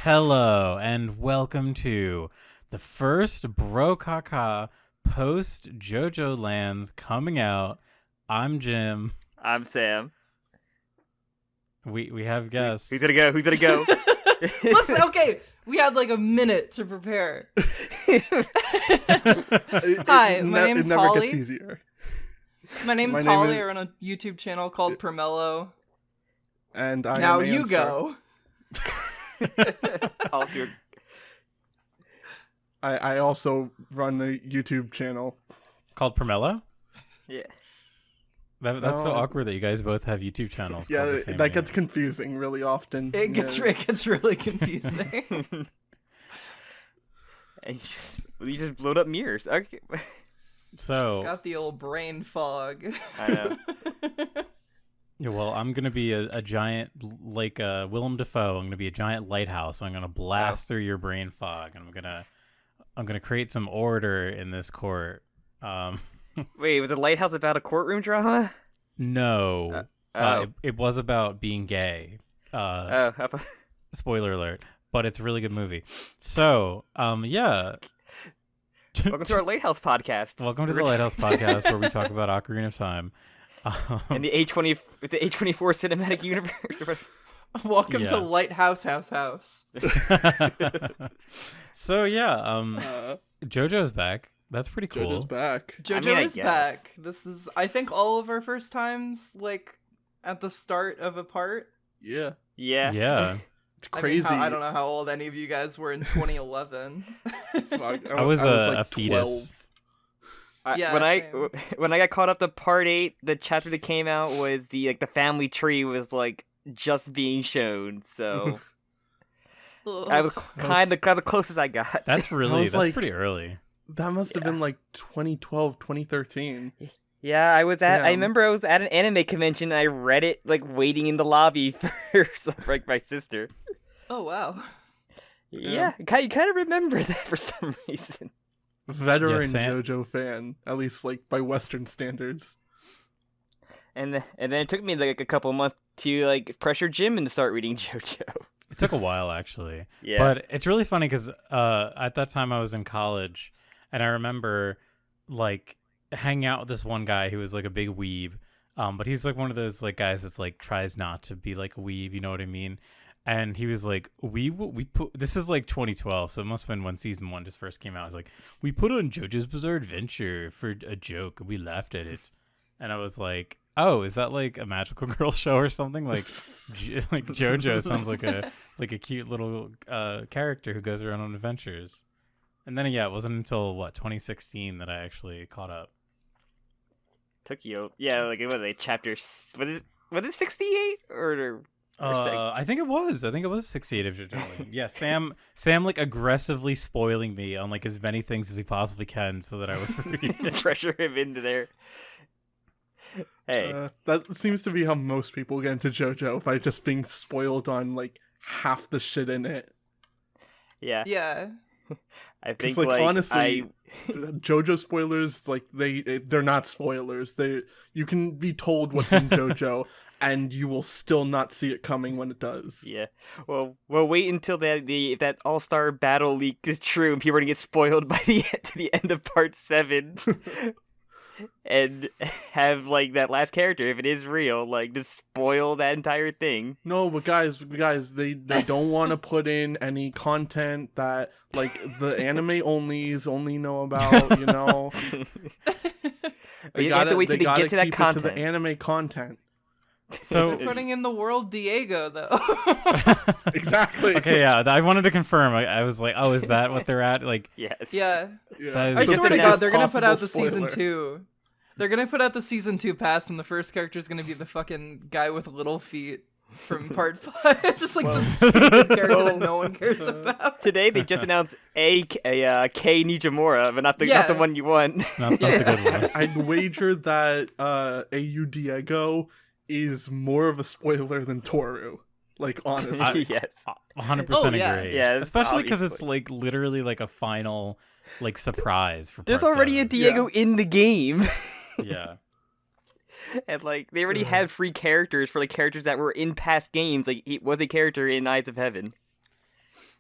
Hello, and welcome to the first BROKAKAKA post JoJolands coming out. I'm Jim. I'm Sam. We have guests. Who's gonna go? Listen, okay, we had like a minute to prepare. Hi, my name's It never Holly. gets easier. My name's Holly. I run a YouTube channel called Purmello. And I Now am you Aeonstar. go. I'll do it. I also run a YouTube channel. Called Purmello? Yeah. That's so No. awkward that you guys both have YouTube channels. called Yeah, the same that name. gets confusing really often. It gets really confusing. And you just blowed up mirrors. Okay. So, Got the old brain fog. I know. yeah, well, I'm gonna be a giant, like Willem Dafoe. I'm gonna be a giant lighthouse. I'm gonna blast through your brain fog, and I'm gonna create some order in this court. Wait, was the lighthouse about a courtroom drama? No, it was about being gay. Spoiler alert, but it's a really good movie. So, yeah. Welcome to our Lighthouse podcast. Welcome to the Lighthouse podcast, where we talk about Ocarina of Time. In the A24 cinematic universe. Welcome Yeah. to Lighthouse House. So yeah, JoJo's back. That's pretty cool. JoJo's back. JoJo I is guess. back. This is, I think, all of our first times, like, at the start of a part. Yeah. Yeah. Yeah, It's I mean, crazy. I don't know how old any of you guys were in 2011. I was a like fetus. 12. Yeah, when same. when I got caught up to part 8, the chapter that came out was the family tree was just being shown. So I was kind of the closest I got. that's was like- pretty early. That must have been like 2012, 2013. Yeah, I Damn. remember I was at an anime convention and I read it waiting in the lobby for my sister. Oh, wow. Yeah, you kind of remember that for some reason. Veteran Yeah, Sam- JoJo fan, at least like by Western standards. And then it took me a couple months to pressure Jim into start reading JoJo. It took a while actually. Yeah. But it's really funny because at that time I was in college, and I remember hanging out with this one guy who was like a big weeb. But he's like one of those guys that's tries not to be like a weeb, you know what I mean? And he was like, we put, this is 2012, so it must have been when season 1 just first came out. I was like, we put on JoJo's Bizarre Adventure for a joke, and we laughed at it. And I was like, oh, is that a magical girl show or something? JoJo sounds like a cute little character who goes around on adventures. And then it wasn't until 2016 that I actually caught up. Took you, what are they, chapters? Was it 68 or I think it was 68 of JoJo. Yeah, Sam aggressively spoiling me on as many things as he possibly can so that I would read it. pressure him into there? Hey, That seems to be how most people get into JoJo, by just being spoiled on half the shit in it. yeah. Yeah. I think honestly, JoJo spoilers they're not spoilers. You can be told what's in JoJo and you will still not see it coming when it does. Yeah. Well, wait until if that All-Star battle leak is true and people are gonna get spoiled by to the end of part 7, and have that last character, if it is real, just spoil that entire thing. No, but guys, they don't want to put in any content that the anime onlys only know about. You know, You have to wait till they get to that keep it content. to the anime content. So We're putting in the world Diego, though. Exactly. okay, yeah, I wanted to confirm. I was like, oh, is that what they're at? Yes. Yeah. That I is- swear to announced God, they're gonna put out the possible season spoiler. 2. They're gonna put out the season 2 pass, and the first character is gonna be the fucking guy with little feet from part 5. It's just some stupid character that no one cares about. Today they just announced a K Nijimura, but not the Yeah. one you want. not the good one. I'd wager that AU Diego is more of a spoiler than Toru. Honestly. Yes. 100% Oh, yeah. agree. Yeah, it's especially because it's obviously. literally a final surprise for. There's part already a 7. Diego in the game. Yeah. And they already had free characters for characters that were in past games. He was a character in Eyes of Heaven.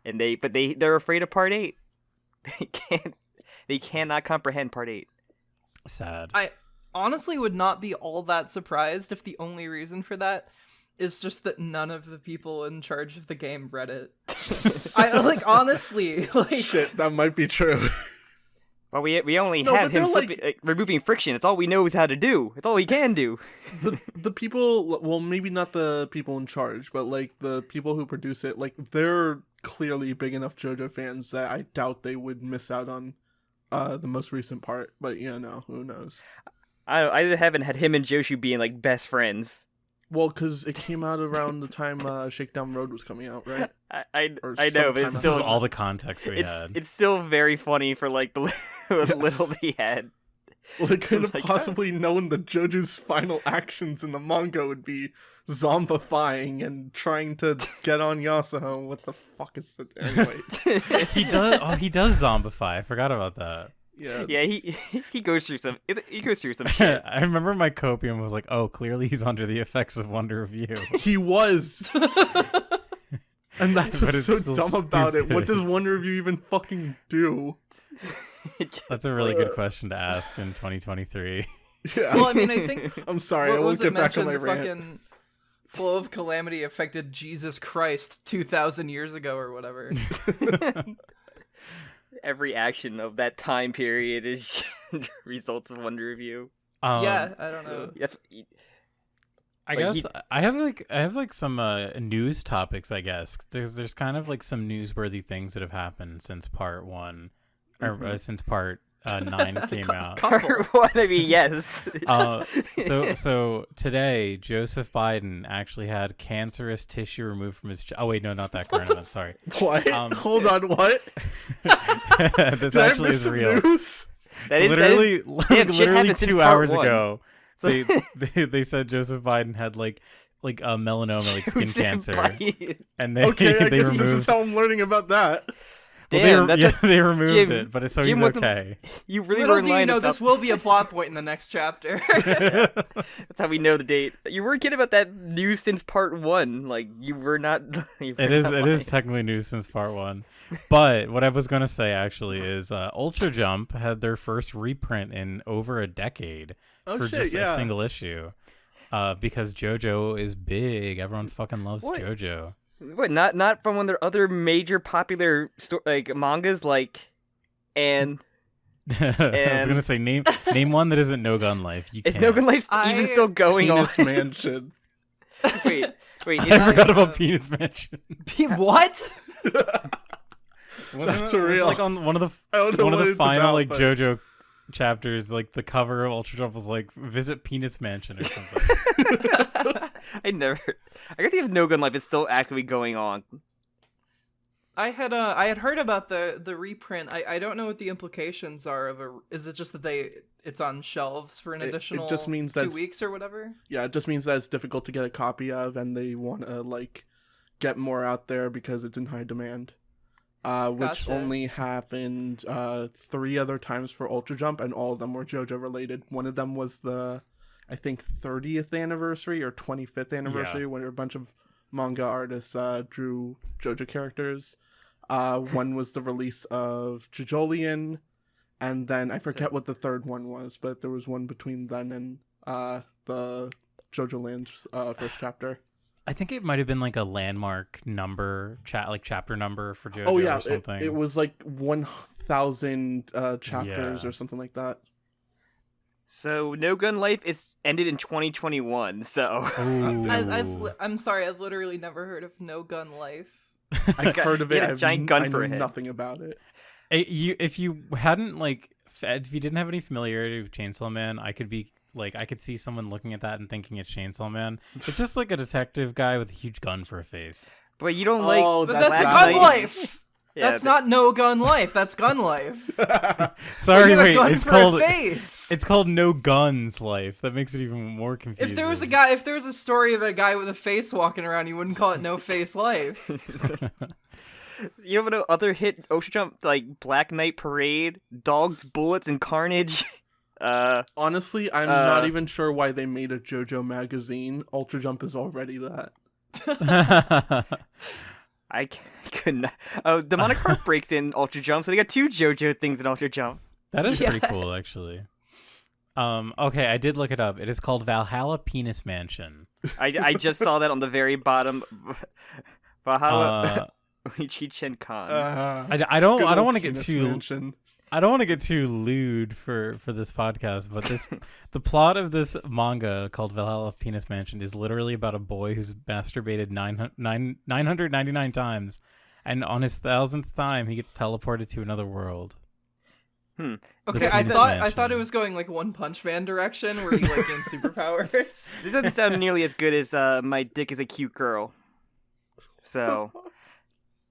and they're afraid of part 8. They cannot comprehend part 8. Sad. I honestly would not be all that surprised if the only reason for that is just that none of the people in charge of the game read it. Honestly, Shit, that might be true. Well, we only No, have but him they're removing friction. It's all we know is how to do. It's all he can do. The people, well, maybe not the people in charge, but like the people who produce it, like they're clearly big enough JoJo fans that I doubt they would miss out on the most recent part. But who knows? I haven't had him and Joshu being like best friends. Well, because it came out around the time Shakedown Road was coming out, right? I Or know, but sometime it's This still is all the context we had. it's still very funny for like the little that he had. Well, they could have Like, possibly known that JoJo's final actions in the manga would be zombifying and trying to get on Yasuo. What the fuck is that? Anyway. He does. Oh, he does zombify. I forgot about that. Yeah. Yeah, he goes through some shit. I remember my copium was like, oh, clearly he's under the effects of Wonder Review. He was. And that's But what's it's so still dumb about it. What stupid. does Wonder Review even fucking do? That's a really good question to ask in 2023. Yeah. well, I mean, I think I'm sorry, I what won't was it get back on mentioned? my The rant. fucking flow of calamity affected Jesus Christ 2,000 years ago or whatever. Every action of that time period is results of Wonder Review. Yeah, I don't know. That's, I Like, guess I have like some news topics. I guess there's kind of like some newsworthy things that have happened since part 1, or since part 9 came out. part 1, I mean, yes. So today Joseph Biden actually had cancerous tissue removed from his. Oh wait, no, not that coronavirus. Sorry. What? Hold on, what? This Did I actually miss is some real. news? That is Literally, shit literally happened since 2 part hours 1. ago, So- they said Joseph Biden had like a melanoma, like skin Joseph cancer, Biden. and they Okay, I they guess removed. this is how I'm learning about that. Damn, well, that's they removed Jim- it, but so Jim he's wasn't- okay. You really Little were in do you line know, about... this will be a plot point in the next chapter. That's how we know the date. You were kidding about that news since part 1. Like, you were not... It is technically new since part 1. But what I was going to say actually is Ultra Jump had their first reprint in over a decade Oh, for shit, just yeah. a single issue. Because JoJo is big. Everyone fucking loves What? JoJo. What, not from one of their other major popular mangas, like... And... I was going to say name one that isn't No Gun Life. You Is can't. No Gun Life even still going on? Penis Mansion. Wait, is I forgot about Penis Mansion. What? That's it real. was like on one of the I don't know one of what the it's final about, like but- JoJo chapters, like the cover of Ultra Jump was like visit Penis Mansion or something. I guess if No Gun Life is still actively going on. I had heard about the reprint. I don't know what the implications are of a. Is it just that it's on shelves for an It additional just means 2 that's- weeks or whatever? Yeah, it just means that it's difficult to get a copy of, and they want to like get more out there because it's in high demand. Which Gotcha. only happened 3 other times for Ultra Jump, and all of them were JoJo related. One of them was the, I think, 30th anniversary or 25th anniversary, when a bunch of manga artists drew JoJo characters. One was the release of JoJolands, and then I forget what the third one was, but there was one between then and the JoJolands first chapter. I think it might have been like a landmark number, chapter number for JoJo Oh yeah, or something. it was like 1,000 chapters Yeah. or something like that. So No Gun Life is ended in 2021. So Ooh. I'm sorry, I've literally never heard of No Gun Life. I've heard of He it. had a I've giant gun I for know a head. nothing about it. If you hadn't if you didn't have any familiarity with Chainsaw Man, I could see someone looking at that and thinking it's Chainsaw Man. It's just like a detective guy with a huge gun for a face. but you don't like. Oh, But That's that's Black Gun Knight? Life. Yeah, That's not No Gun Life. That's Gun Life. Sorry, You have a wait, gun it's for called a face. it's called No Guns Life. That makes it even more confusing. If there was a story of a guy with a face walking around, you wouldn't call it No Face Life. You don't know other hit Ocean Jump like Black Knight Parade, Dogs, Bullets, and Carnage. Honestly, I'm not even sure why they made a JoJo magazine. Ultra Jump is already that. couldn't. Oh, Demonic Heart breaks in Ultra Jump, so they got 2 JoJo things in Ultra Jump. That is Yeah. pretty cool, actually. Okay, I did look it up. It is called Valhalla Penis Mansion. I just saw that on the very bottom. Valhalla Uichi-chen Khan. I don't good old want to get penis too mansion. I don't want to get too lewd for this podcast, but the plot of this manga called Valhalla Penis Mansion is literally about a boy who's masturbated 999 times, and on his 1,000th time he gets teleported to another world. Okay, I Penis thought Mansion. it was going like One Punch Man direction, where he like gained superpowers. This doesn't sound nearly as good as My Dick is a Cute Girl. So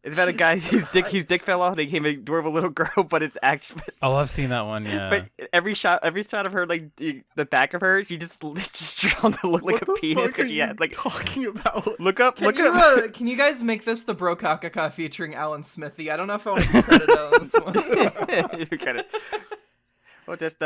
it's about a guy whose dick fell off and he became an adorable little girl, but it's actually Oh, I've seen that one. Yeah. but every shot of her, like the back of her, she's just drawn to look like What a the penis fuck are because she you had like talking about? look up. Can you guys make this the BROKAKAKA featuring Alan Smithy? I don't know if I want to be credited on this one. You kinda- We'll just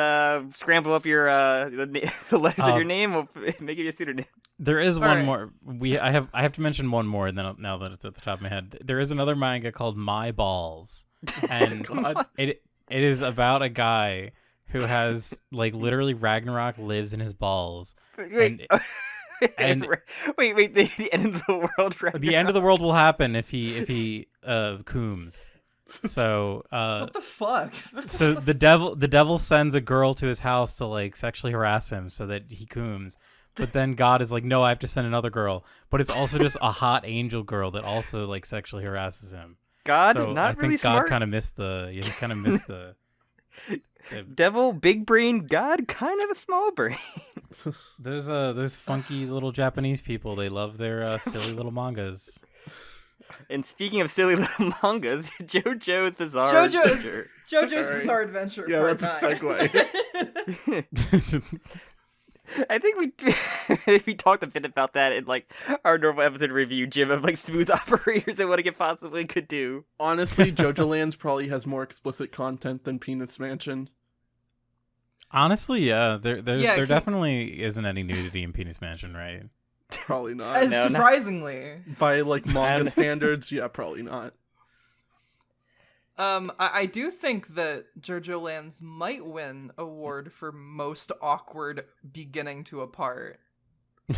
scramble up your the letters of your name. We'll make it a pseudonym. There is one Alright. more. I have to mention one more. And then now that it's at the top of my head, there is another manga called My Balls, and God. it is about a guy who has like literally Ragnarok lives in his balls. Wait, and- wait. The end of the world. The end of the world will happen if he cooms. So What the fuck? so the devil sends a girl to his house to like sexually harass him so that he cooms. But then God is like, no, I have to send another girl. But it's also just a hot angel girl that also like sexually harasses him. God, So not I think really God smart. kind of missed the. Yeah, he kind of missed the. Devil, big brain. God, kind of a small brain. Those funky little Japanese people. They love their silly little mangas. And speaking of silly little mangas, JoJo's Bizarre Adventure. JoJo's Alright. Bizarre Adventure. Yeah, Part that's a 9. segue. I think we talked a bit about that in like our normal episode review, Jim, of like smooth operators and what it possibly could do. Honestly, JoJolands probably has more explicit content than Penis Mansion. Honestly, yeah, there Yeah, there definitely isn't any nudity in Penis Mansion, right? Probably not. No, Surprisingly. By like manga And- standards, yeah, probably not. I do think that JoJolands might win award for most awkward beginning to a part.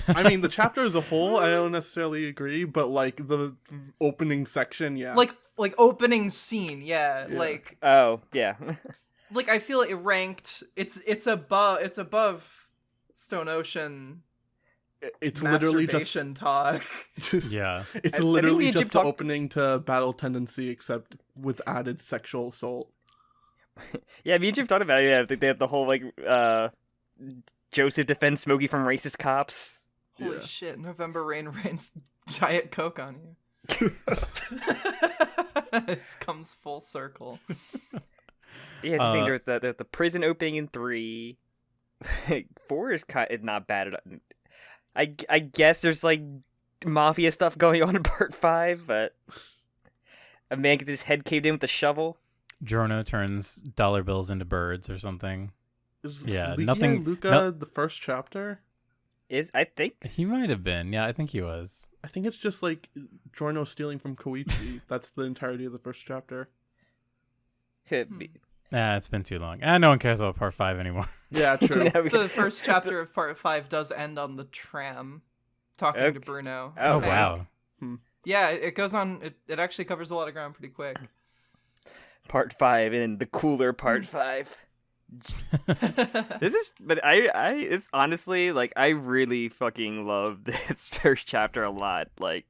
I mean, the chapter as a whole, I don't necessarily agree, but like the opening section, yeah. Like opening scene, yeah. Yeah. Oh, yeah. Like I feel it ranked. It's above Stone Ocean. It's literally just masturbation talk. Yeah. it's I think literally me and Jim just the talked- opening to Battle Tendency, except with added sexual assault. Yeah, me and Jim talked about it. Yeah, I think they have the whole like Joseph defends Smokey from racist cops. Holy Yeah. shit! November Rain rains Diet Coke on you. It comes full circle. Yeah, I just think there's the prison opening in 3. 4 is not bad at all. I guess there's like mafia stuff going on in part 5, but a man gets his head caved in with a shovel. Giorno turns dollar bills into birds or something. Is Yeah, Lugia nothing- and Luca no- the first chapter? I think He might have been. Yeah, I think he was. I think it's just like Giorno stealing from Koichi. That's the entirety of the first chapter. could be. It's been too long. No one cares about part 5 anymore. Yeah, true. Yeah, we- The first chapter of part 5 does end on the tram, talking to Okay. Bruno. Oh, Okay. wow. Yeah, it goes on. It actually covers a lot of ground pretty quick. Part 5 and the cooler part 5. This is, but it's honestly like I really fucking love this first chapter a lot. Like,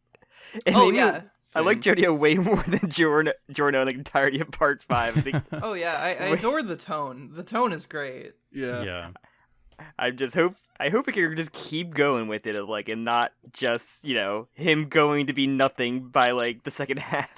it Oh made me- yeah. I like Jodio way more than Giorno in the entirety of part 5. I think Oh yeah. I adore the tone. The tone is great. Yeah. Yeah. I hope it can just keep going with it, like, and not just him going to be nothing by like the second half.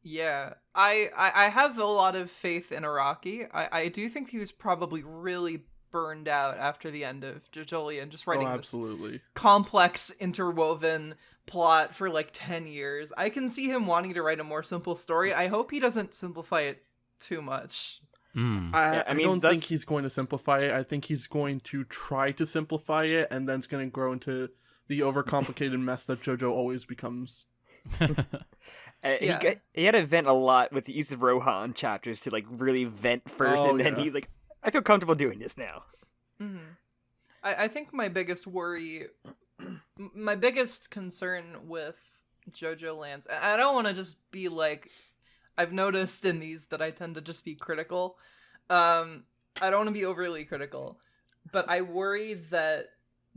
Yeah, I have a lot of faith in Araki. I do think he was probably really burned out after the end of JoJolands, just writing Oh, this absolutely. complex, interwoven plot for like 10 years. I can see him wanting to write a more simple story. I hope he doesn't simplify it too much. Mm. Yeah, I mean, don't that's- think he's going to simplify it. I think he's going to try to simplify it, and then it's going to grow into the overcomplicated mess that JoJo always becomes. Yeah. He had to vent a lot with the use of Rohan chapters to like really vent first, Oh, and then yeah. he's like, I feel comfortable doing this now. I think my biggest my biggest concern with JoJolands, I don't want to just be like, I've noticed in these that I tend to just be critical. I don't want to be overly critical, but I worry that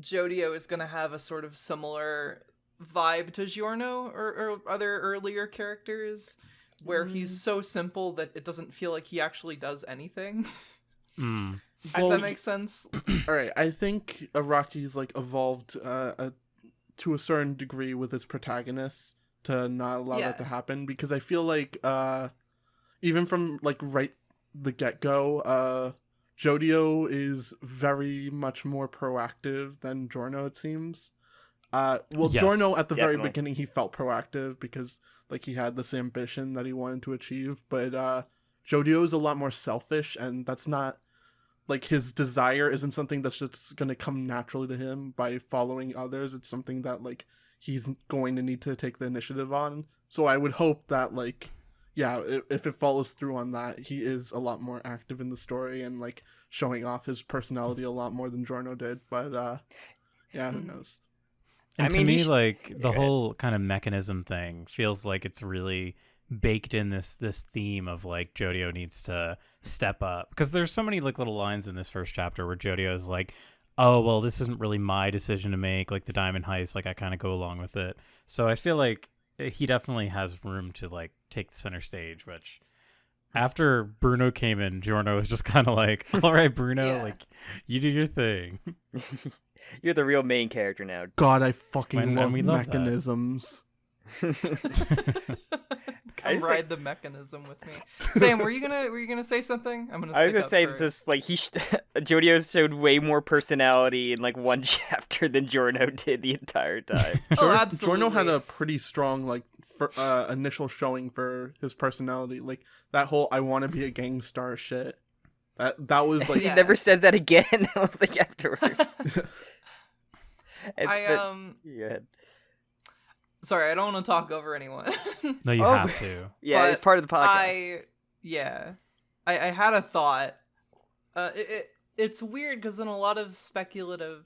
Jodio is going to have a sort of similar vibe to Giorno or other earlier characters, where he's so simple that it doesn't feel like he actually does anything. Mm. If that makes sense. All right, I think Araki's like evolved to a certain degree with his protagonists to not allow that to happen, because I feel like even from like right the get-go, Jodio is very much more proactive than Giorno, it seems. Well, Yes, Giorno at the very definitely. beginning, he felt proactive because like he had this ambition that he wanted to achieve, but Jodio is a lot more selfish, and that's not like his desire isn't something that's just going to come naturally to him by following others. It's something that like he's going to need to take the initiative on. So I would hope that like, yeah, if it follows through on that, he is a lot more active in the story and like showing off his personality a lot more than Giorno did. But yeah, who knows? And I to mean, me, he sh- like Go the ahead. whole kind of mechanism thing feels like it's really baked in this theme of like Jodio needs to step up, because there's so many like little lines in this first chapter where Jodio is like, oh well, this isn't really my decision to make, like the diamond heist, like I kind of go along with it. So I feel like he definitely has room to like take the center stage, which after Bruno came in, Giorno was just kind of like, all right, Bruno, Yeah. like you do your thing. You're the real main character now. God, I fucking And love we love that. mechanisms. Come just, ride the mechanism with me. Sam, were you gonna say something? I'm gonna. I was stick gonna up say for it's it. just like Jodio showed way more personality in like one chapter than Giorno did the entire time. Oh, absolutely. Giorno had a pretty strong like initial showing for his personality, like that whole "I want to be a gangstar" shit. That was like He never says that again. I don't think afterward. Yeah. Sorry, I don't want to talk over anyone. No, you Oh. have to. Yeah, it's But part of the podcast. I had a thought. It's weird because in a lot of speculative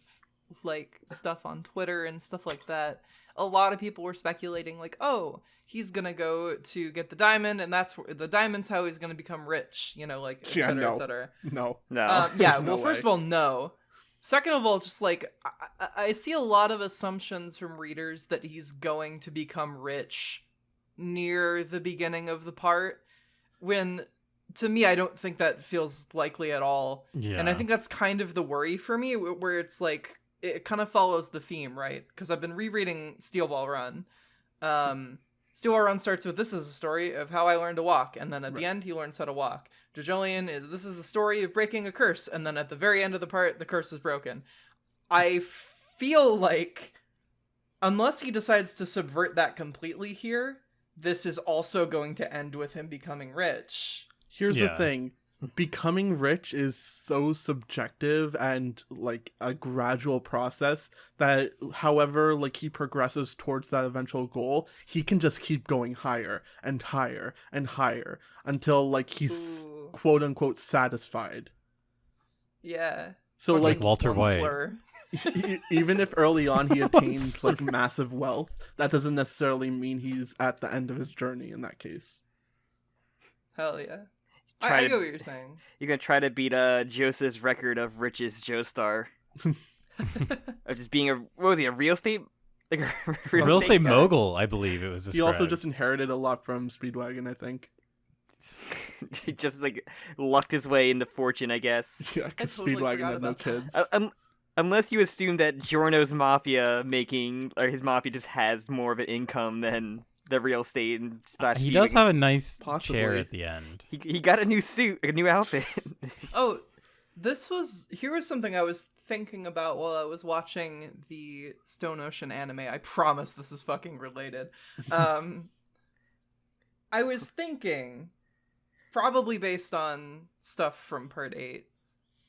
like stuff on Twitter and stuff like that, a lot of people were speculating like, oh, he's gonna go to get the diamond, and that's the diamond's how he's gonna become rich, like et Yeah, cetera, no. et cetera. no. No. Yeah, There's no well, first way. of all, no. Second of all, just like I see a lot of assumptions from readers that he's going to become rich near the beginning of the part, when to me I don't think that feels likely at all. Yeah. And I think that's kind of the worry for me, where it's like it kind of follows the theme, right? Because I've been rereading Steel Ball Run. Steel Ball Run starts with, this is a story of how I learned to walk, and then at the end he learns how to walk. JoJolan this is the story of breaking a curse, and then at the very end of the part the curse is broken. I feel like unless he decides to subvert that completely here, this is also going to end with him becoming rich. Here's the Yeah. thing. Becoming rich is so subjective and like a gradual process that however like he progresses towards that eventual goal, he can just keep going higher and higher and higher until like he's Ooh. quote unquote satisfied. Yeah. So Fucking like Walter one White. slur. even if early on he attains like massive wealth, that doesn't necessarily mean he's at the end of his journey in that case. Hell yeah. Try I to- get what you're saying. You're gonna try to beat Joseph's record of richest Joestar. Of just being a real estate like a Real estate guy. mogul, I believe it was He described. also just inherited a lot from Speedwagon, I think. He just like lucked his way into fortune, I guess. Yeah, because totally Speedwagon forgot had no about kids. that. Unless you assume that Giorno's mafia his mafia just has more of an income than the real estate and Splash. He does have a nice chair Possibly. at the end. He got a new suit, a new outfit. Oh, here was something I was thinking about while I was watching the Stone Ocean anime. I promise this is fucking related. I was thinking, probably based on stuff from Part 8,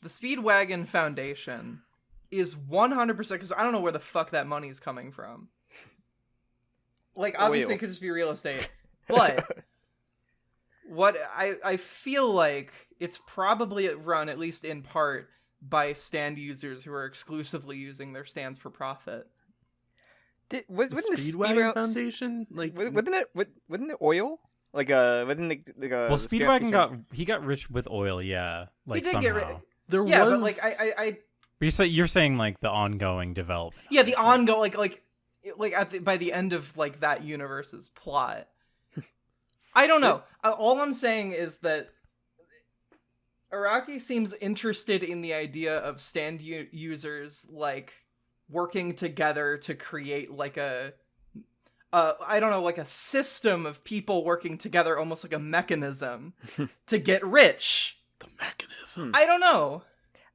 the Speedwagon Foundation is 100%, because I don't know where the fuck that money's coming from. like obviously Oil. it could just be real estate, but what I feel like it's probably run, at least in part, by stand users who are exclusively using their stands for profit. Wasn't the Speedwagon Foundation? Like, wasn't it oil? Like wasn't like Well, Speedwagon got rich with oil, yeah. Like He did somehow. get rid. there Yeah, was but like I But you're saying like the ongoing development. yeah, the ongoing by the end of like that universe's plot. I don't know. All I'm saying is that Araki seems interested in the idea of stand users like working together to create like a I don't know, like a system of people working together, almost like a mechanism to get rich. the mechanism. I don't know.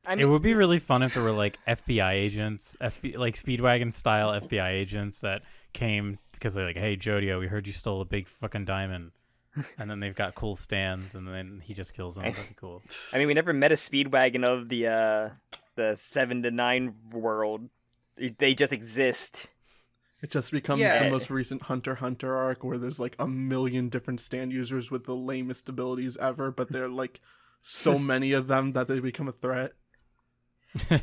I mean, It would be really fun if there were like FBI agents, like Speedwagon style FBI agents that came because they're like, "Hey, Jodio, we heard you stole a big fucking diamond," and then they've got cool stands, and then he just kills them. That'd be cool. I mean, we never met a Speedwagon of the 7 to 9 world. They just exist. It just becomes Yeah. the most recent Hunter x Hunter arc where there's like a million different stand users with the lamest abilities ever, but there are like so many of them that they become a threat.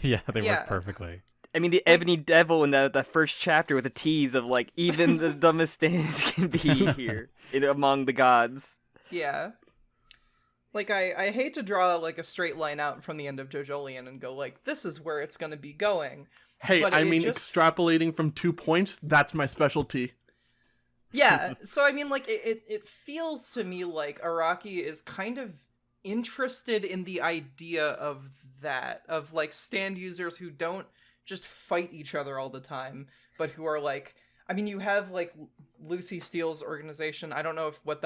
Yeah, they Yeah. work perfectly. I mean, the Ebony Devil in the first chapter with a tease of like even the dumbest stands can be here among the gods. Yeah. Like, I hate to draw, like, a straight line out from the end of JoJolands and go, like, this is where it's gonna be going. Hey, But I it mean, just- extrapolating from 2 points, that's my specialty. Yeah, so, I mean, like, it feels to me like Araki is kind of interested in the idea of that, of, like, stand users who don't just fight each other all the time, but who are, like... I mean, you have, like, Lucy Steele's organization. I don't know if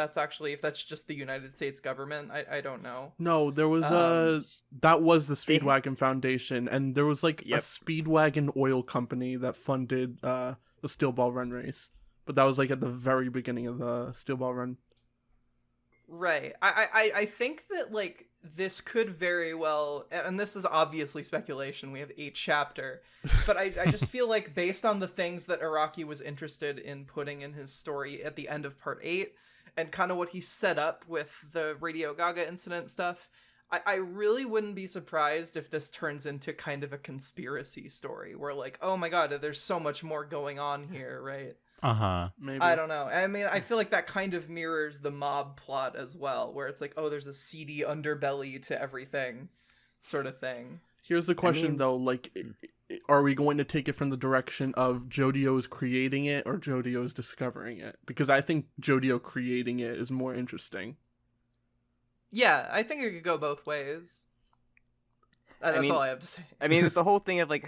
that's just the United States government. I don't know. No, there was that was the Speedwagon Foundation, and there was like a Yep. Speedwagon oil company that funded the Steel Ball Run race. But that was like at the very beginning of the Steel Ball Run. Right. I think that, like, this could very well, and this is obviously speculation, we have a chapter, but I just feel like based on the things that Araki was interested in putting in his story at the end of part 8, and kind of what he set up with the Radio Gaga incident stuff, I really wouldn't be surprised if this turns into kind of a conspiracy story, where like, oh my god, there's so much more going on here, right? Maybe. I don't know. I mean, I feel like that kind of mirrors the mob plot as well, where it's like, oh, there's a seedy underbelly to everything, sort of thing. Here's the question mean- though, like, are we going to take it from the direction of Jodio's creating it or Jodio's discovering it? Because I think Jodio creating it is more interesting. Yeah, I think it could go both ways. That's mean- all I have to say. I mean, it's the whole thing of like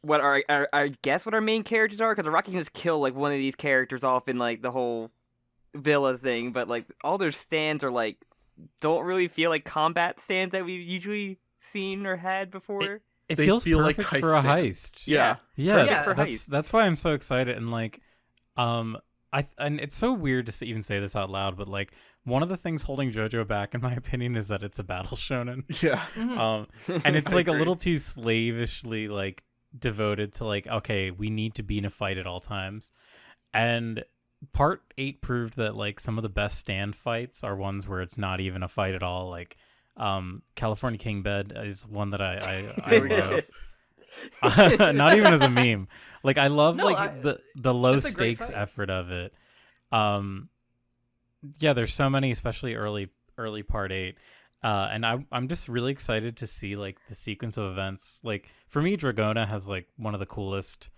what I guess what our main characters are, because Rocky can just kill like one of these characters off in like the whole villa thing, but like all their stands are like don't really feel like combat stands that we've usually seen or had before. It They feels feel like perfect heist for a stands. heist. Yeah. Yeah, Perfect for that's why I'm so excited. And like, and it's so weird to even say this out loud, but like one of the things holding JoJo back, in my opinion, is that it's a battle shonen. Yeah. And it's I like a agree. little too slavishly like devoted to like, okay, we need to be in a fight at all times. And part 8 proved that like some of the best stand fights are ones where it's not even a fight at all. Like California King Bed is one that I There we go. love. Not even as a meme. Like I love No, like the low it's a great stakes fight. effort of it. Yeah, there's so many, especially early part 8. And I'm just really excited to see like the sequence of events. Like for me, Dragona has like one of the coolest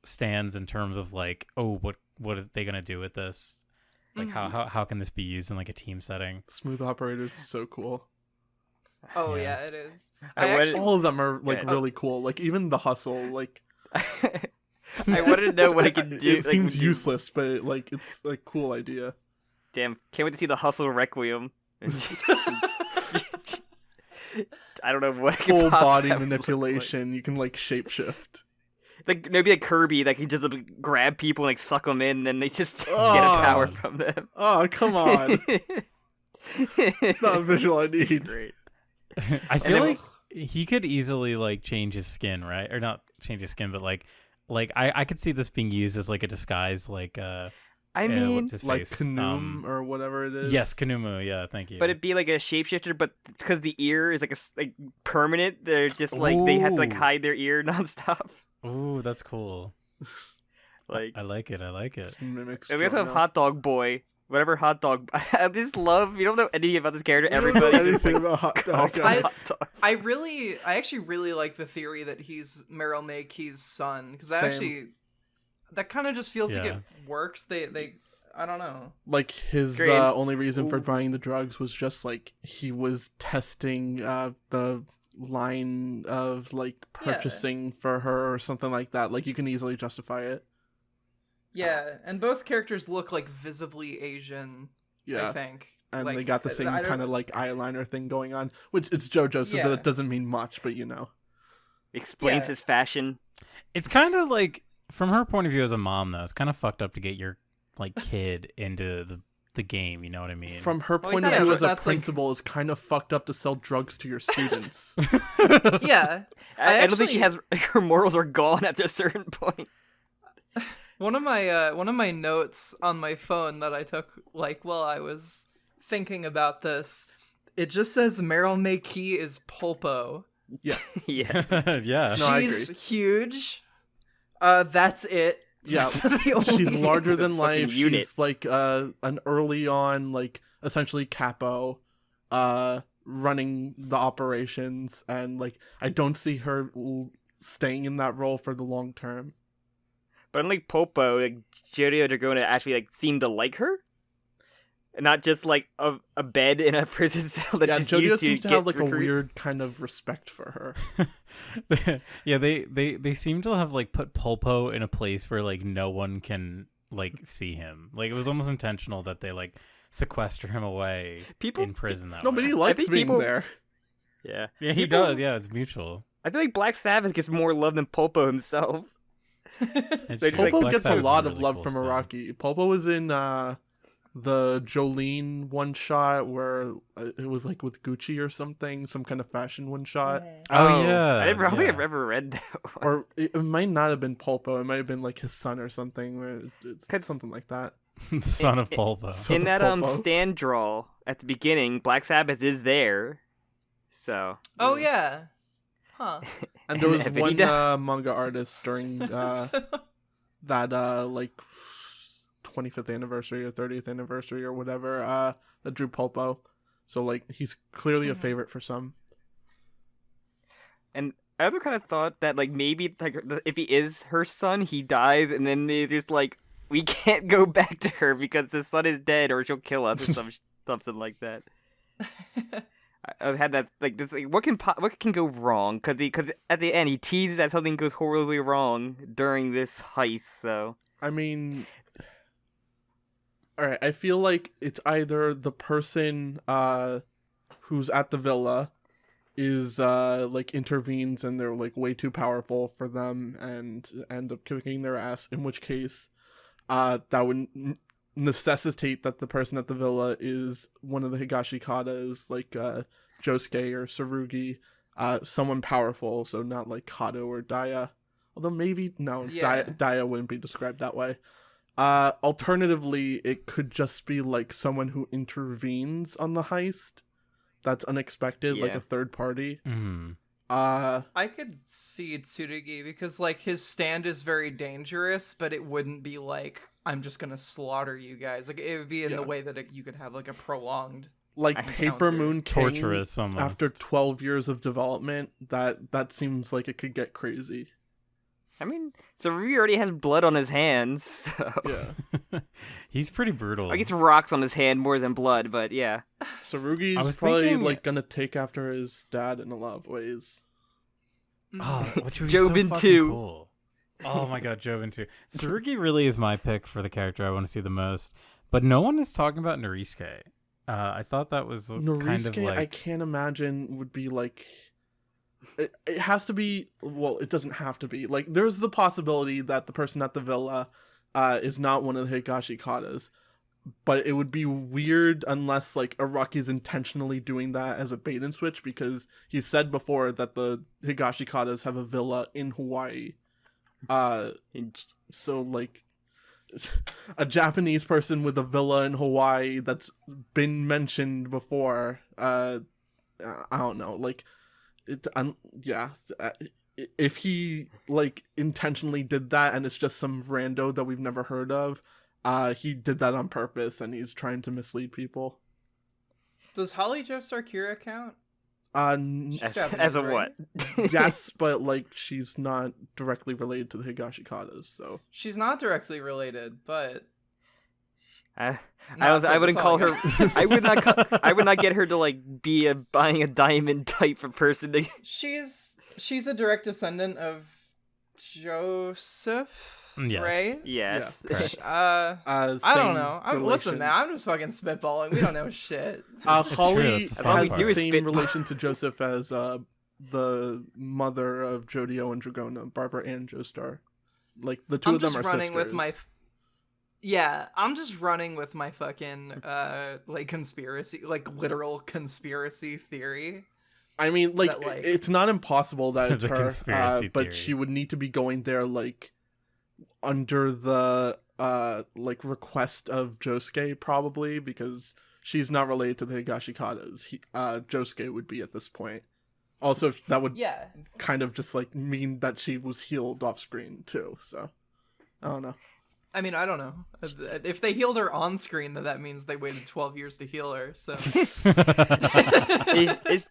stands in terms of like, oh, what are they gonna do with this? Like how can this be used in like a team setting? Smooth Operators is so cool. Oh Yeah. yeah, it is. I I wanted- actually, All of them are like Yeah. really cool. Like even the hustle, like I wanted to know what it could do. It like, seems would do- useless, but like it's a cool idea. Damn, can't wait to see the Hustle Requiem. I don't know what it could Full body possibly look like. manipulation. You can like shapeshift. Like maybe like Kirby that can just like, grab people and like suck them in, and then they just get a Oh. power from them. Oh come on! It's not a visual I need. Great. I feel then- like he could easily like change his skin, right? Or not change his skin, but like I could see this being used as like a disguise, like I mean, what's his like face? Kanoom or whatever it is. Yes, Kanumu. Yeah, thank you. but it'd be like a shapeshifter, but because the ear is like permanent, they're just like they have to like Ooh. hide their ear nonstop. Ooh, that's cool. Like I like it. I like it. Just mimics we also have Jorno. Hot Dog Boy, whatever Hot Dog. I just love. You don't know anything about this character. I don't know Everybody just anything like about Hot calls Dog. him Hot Dog. I actually really like the theory that he's Meryl May Key's son, because that Same. actually, that kind of just feels like Yeah. it works. They I don't know. Like his Great. only reason for Ooh. buying the drugs was just like he was testing the line of like purchasing for her or something like that. Like you can easily justify it. Yeah, and both characters look like visibly Asian. I Yeah, think, and like, they got the same I don't- kind of like eyeliner thing going on, which it's JoJo, so Yeah. that doesn't mean much, but you know. Explains Yeah. his fashion. It's kind of like, from her point of view as a mom, though, it's kind of fucked up to get your like kid into the game. You know what I mean? From her Well, point of yeah, view but as a that's, like- principal, it's kind of fucked up to sell drugs to your students. Yeah, I don't think she actually- has her morals are gone at a certain point. one of my notes on my phone that I took like while I was thinking about this, it just says Meryl May Key is Pulpo. Yeah. yeah. No, I She's agree. huge. That's it. Yeah, That's the only- she's larger than life. Fucking unit. She's like an early on, like essentially capo, running the operations, and like I don't see her staying in that role for the long term. But unlike Popo, like Jodio Dragona actually like seemed to like her. And not just like a bed in a prison cell that Yeah, just JoJo used seems to get have like recruits. a weird kind of respect for her. Yeah, they seem to have like put Pulpo in a place where like no one can like see him. Like it was almost intentional that they like sequester him away People- in prison that Nobody way. likes think being people- there. Yeah. Yeah, he People- does. Yeah, it's mutual. I feel like Black Sabbath gets more love than Popo himself. It's They just, like, Popo Black gets a Sabbath's lot of really love cool from song. Iraqi. Popo was in the Jolene one shot where it was like with Gucci or something, some kind of fashion one shot. Oh, yeah, I don't think yeah. I've ever read that one. Or it might not have been Pulpo. It might have been like his son or something. Or it's 'Cause- something like that. The son of Pulpo. So- In that Popo. stand draw at the beginning, Black Sabbath is there. So Oh yeah. Huh. And there was But he one does- manga artist during that like 25th anniversary or 30th anniversary or whatever that drew Pulpo. So like he's clearly a Mhm. favorite for some. And I also kind of thought that like maybe like if he is her son, he dies, and then they just like we can't go back to her because the son is dead, or she'll kill us, or something like that. I've had that like this. Like, what can go wrong? Because at the end he teases that something goes horribly wrong during this heist. So I mean, all right. I feel like it's either the person who's at the villa is like intervenes and they're like way too powerful for them and end up kicking their ass. In which case, that would necessitate that the person at the villa is one of the Higashikatas, like Josuke or Tsurugi, someone powerful. So not like Kato or Daya. Although maybe no, Yeah. Daya wouldn't be described that way. Alternatively, it could just be like someone who intervenes on the heist. That's unexpected, like Yeah. a third party. Mhm. I could see Tsurugi because like his stand is very dangerous, but it wouldn't be like I'm just gonna slaughter you guys. Like it would be in the Yeah. way that you could have like a prolonged. like I Paper counter. Moon King, Torturous almost. after 12 years of development, that seems like it could get crazy. I mean, Tsurugi already has blood on his hands. So. Yeah. He's pretty brutal. Like it's rocks on his hand more than blood, but yeah. I Tsurugi's was probably thinking- like gonna take after his dad in a lot of ways. Oh, which would be Jobin so fucking 2. cool. Oh my god, Jobin 2. Tsurugi really is my pick for the character I want to see the most. But no one is talking about Norisuke. I thought that was kind of Norisuke, like... I can't imagine would be like. It has to be. Well, it doesn't have to be. Like, there's the possibility that the person at the villa is not one of the Higashikatas. But it would be weird unless, like, Araki's intentionally doing that as a bait and switch, because he said before that the Higashikatas have a villa in Hawaii. So, like, a Japanese person with a villa in Hawaii that's been mentioned before. I don't know, like, if he like intentionally did that and it's just some rando that we've never heard of, he did that on purpose and he's trying to mislead people. Does Holly Joestar Kira count? As a what? Yes, but like she's not directly related to the Higashikatas, so She's not directly related, but I wouldn't call her. I would not get her to like be buying a diamond type of person. She's a direct descendant of Joseph, Yes. right? Yes. Yeah, I don't know. Listen, man, I'm just fucking spitballing. We don't know shit. Holly It's true, has it's the fun. same relation to Joseph as the mother of Jodio and Dragona, Barbara and Joestar. Like the two I'm of them just are running sisters. with my. Yeah, I'm just running with my fucking like conspiracy, like literal conspiracy theory. I mean, like, that, like- it's not impossible that it's The her, conspiracy but theory. she would need to be going there like under the like request of Josuke probably, because she's not related to the Higashikatas. Josuke would be at this point. Also, that would Yeah, kind of just like mean that she was healed off screen too. So I don't know. I mean, I don't know. If they healed her on screen, then that means they waited 12 years to heal her. So Is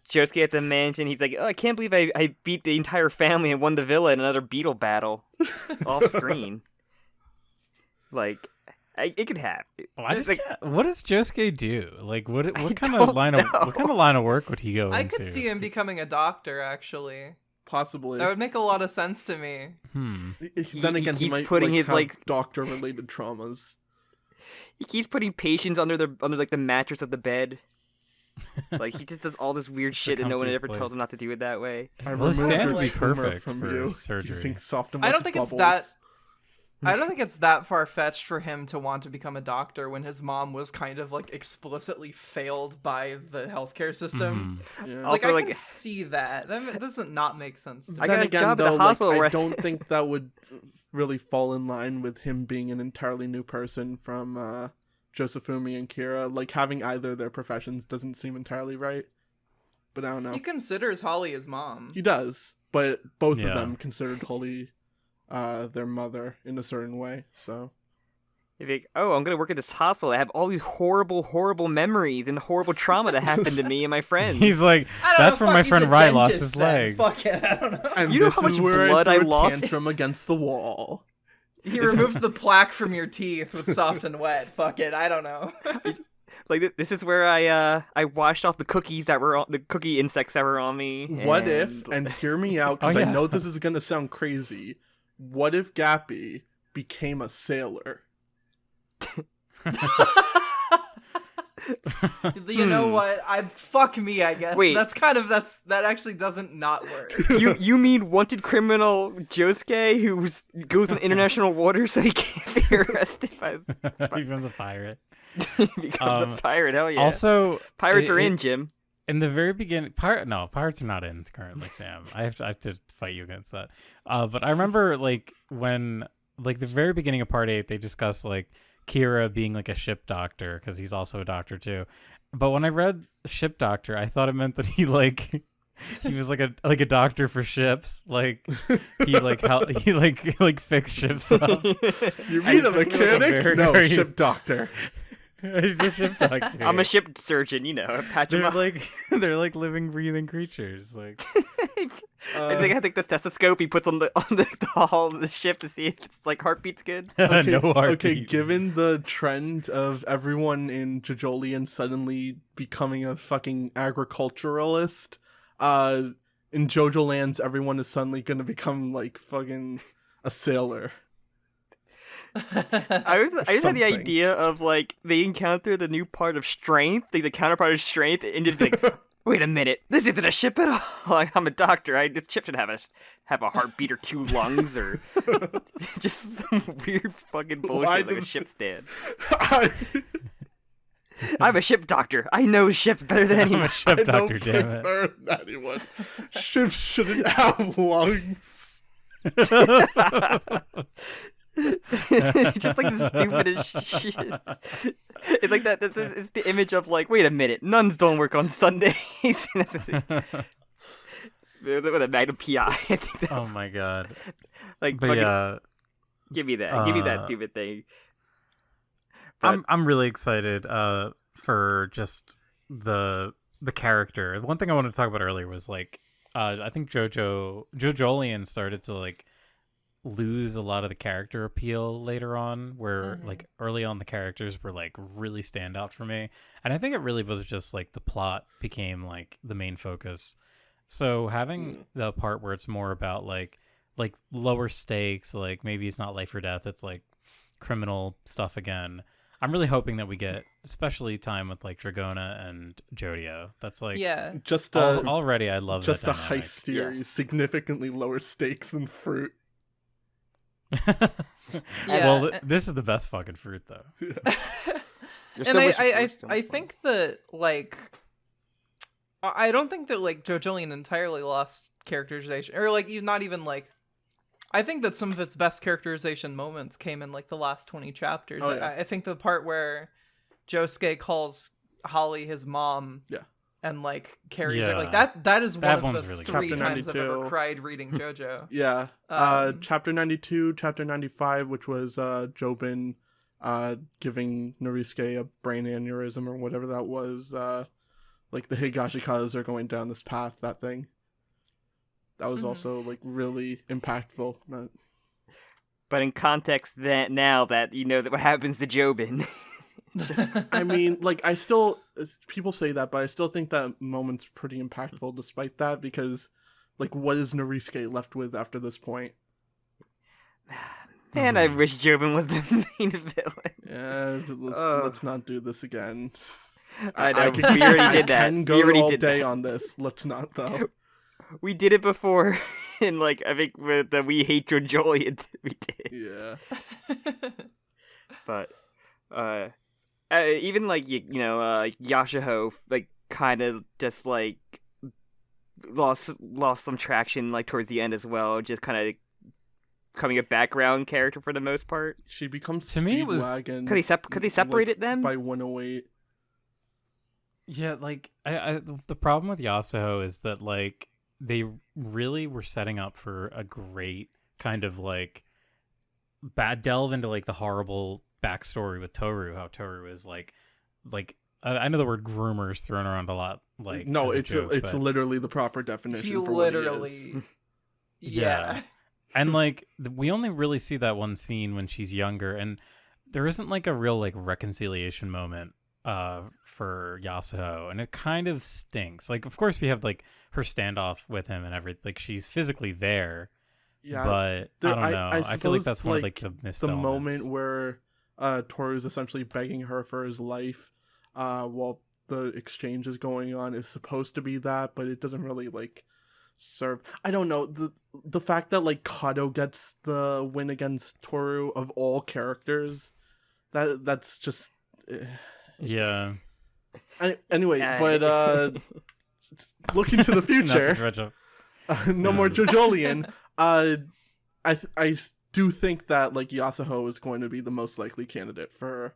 Josuke at the mansion? He's like, oh, I can't believe I beat the entire family and won the villa in another beetle battle off screen. Like, it could happen. Why It's does what does Josuke do? Like, what kind don't of line of know. what kind of line of work would he go I into? could see him becoming a doctor, actually. Possibly. That would make a lot of sense to me. Then again, he keeps might putting like, his, have like- doctor-related traumas. He keeps putting patients under like the mattress of the bed. Like he just does all this weird shit and no one comfiest ever tells place. him not to do it that way. I Well, his removed stand your would be tumor perfect from for you surgery. using soft I don't think it's bubbles. I don't think it's that far-fetched for him to want to become a doctor when his mom was kind of like explicitly failed by the healthcare system. Yeah. Like, Also, I like- can see that. That doesn't not make sense to me. I Then got a again, job at though, the hospital like, where I don't think that would really fall in line with him being an entirely new person from Josephumi and Kira. Like, having either of their professions doesn't seem entirely right. But I don't know. He considers Holly his mom. He does, but both Yeah. of them considered Holly their mother in a certain way, so... He'd be like, oh, I'm gonna work at this hospital. I have all these horrible, horrible memories and horrible trauma that happened to me and my friends. He's like, I don't that's know, where fuck, my he's friend a Rai lost dentist his then. leg. Fuck it, I don't know. And You know this how is much where blood I I threw a lost? tantrum against the wall. He removes the plaque from your teeth with soft and wet. Fuck it, I don't know. Like this is where I washed off the cookies that were the cookie insects that were on me. What if, and hear me out, because Oh, I yeah. know this is going to sound crazy, what if Gappy became a sailor? You know what? Fuck me, I guess. Wait. That actually doesn't not work. you mean wanted criminal Josuke who goes in international waters so he can't be arrested by he becomes a pirate. he becomes a pirate? Hell yeah! Also, Pirates are in, it- Jim. in the very beginning, pirates are not in currently, Sam. I have to fight you against that. But I remember like when like the very beginning of part 8, they discuss like Kira being like a ship doctor because he's also a doctor too. But when I read ship doctor, I thought it meant that he like he was like a doctor for ships. Like he like he like fixed ships up. You mean a I think it was a mechanic? very, No, very- ship doctor. He's the ship doctor. I'm a ship surgeon, you know. Patch him They're up. like they're like living, breathing creatures. Like I think the stethoscope he puts on the hull of the ship to see if it's like heartbeat's good. Okay, no heartbeat. okay, given the trend of everyone in JoJolands suddenly becoming a fucking agriculturalist, in JoJolands everyone is suddenly gonna become like fucking a sailor. I just had the something. idea of like they encounter the new part of strength, like the counterpart of strength, and just be like, wait a minute, this isn't a ship at all. Like, I'm a doctor. This ship should have a heartbeat or 2 lungs or just some weird fucking bullshit Why like a does- ship stand. I, I'm a ship doctor. I know ships better than I'm anyone. a ship I doctor, don't damn it. prefer anyone. Ships shouldn't have lungs. Just like the stupidest shit. It's like that. It's the image of like, wait a minute, nuns don't work on Sundays. With a Magnum PI. I think that, Oh my god. like, But fucking, yeah, give me that. Give me that stupid thing. But, I'm really excited for just the character. One thing I wanted to talk about earlier was like I think JoJolands started to like lose a lot of the character appeal later on, where like early on the characters were like really stand out for me, and I think it really was just like the plot became like the main focus. So having the part where it's more about like lower stakes, like maybe it's not life or death, it's like criminal stuff again. I'm really hoping that we get especially time with like Dragona and Jodio. That's like just already I love just that a dynamic. heist series, significantly lower stakes than Fruit. Well, this is the best fucking Fruit though. And I think that like I don't think that like JoJolands entirely lost characterization, or like not even like. I think that some of its best characterization moments came in like the last 20 chapters. Oh, yeah. I think the part where Josuke calls Holly his mom, and like carries her like that is that one of the really three good. times I've ever 92. cried reading JoJo. Yeah. Chapter 92, chapter 95, which was Jobin giving Norisuke a brain aneurysm or whatever that was. Like the Higashikatas are going down this path, that thing. That was also like really impactful. But in context, that now that you know that what happens to Jobin. I mean, like I still people say that, but I still think that moment's pretty impactful despite that, because like what is Norisuke left with after this point? Man, I wish Jobin was the main villain. Yeah, let's not do this again. I know, we already did that. I can go we already all did day that. on this. Let's not though. We did it before, and like I think with the We Hate JoJolands, we did. Yeah. But even like you know Yashiho like kind of just like lost some traction like towards the end as well, just kind of becoming a background character for the most part. She becomes To me, it was- Speedwagon Could they separate them by 108. Yeah, like I the problem with Yasuho is that like they really were setting up for a great kind of like bad delve into like the horrible backstory with Toru, how Toru is like I know the word groomer is thrown around a lot, like No, as a it's joke, it's but- literally the proper definition He for what he is. literally, Yeah. And like we only really see that one scene when she's younger, and there isn't like a real like reconciliation moment for Yasuho, and it kind of stinks. Like of course we have like her standoff with him and everything, like she's physically there, Yeah, but there- I don't know. I feel like suppose, that's one of like the missed the elements. moment where Toru's essentially begging her for his life while the exchange is going on is supposed to be that, but it doesn't really like serve. I don't know, the fact that like Kato gets the win against Toru of all characters, that's just Yeah. anyway, but looking to the Not to future, dredge up. no more JoJolian. I do think that like Yasuho is going to be the most likely candidate for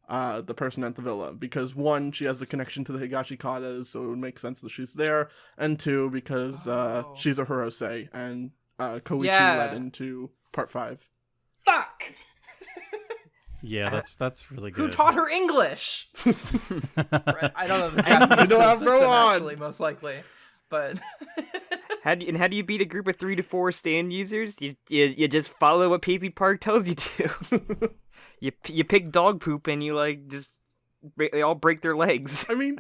the person at the villa, because one, she has the connection to the Higashikatas, so it would make sense that she's there, and two, because she's a Hirose, and Koichi led into part 5. Fuck! Yeah, that's really good. Who taught her English? Right, I don't know the I Japanese know school everyone. system actually, most likely, but How do you beat a group of 3 to 4 stand users? You just follow what Paisley Park tells you to. you pick dog poop and you like just they all break their legs. I mean,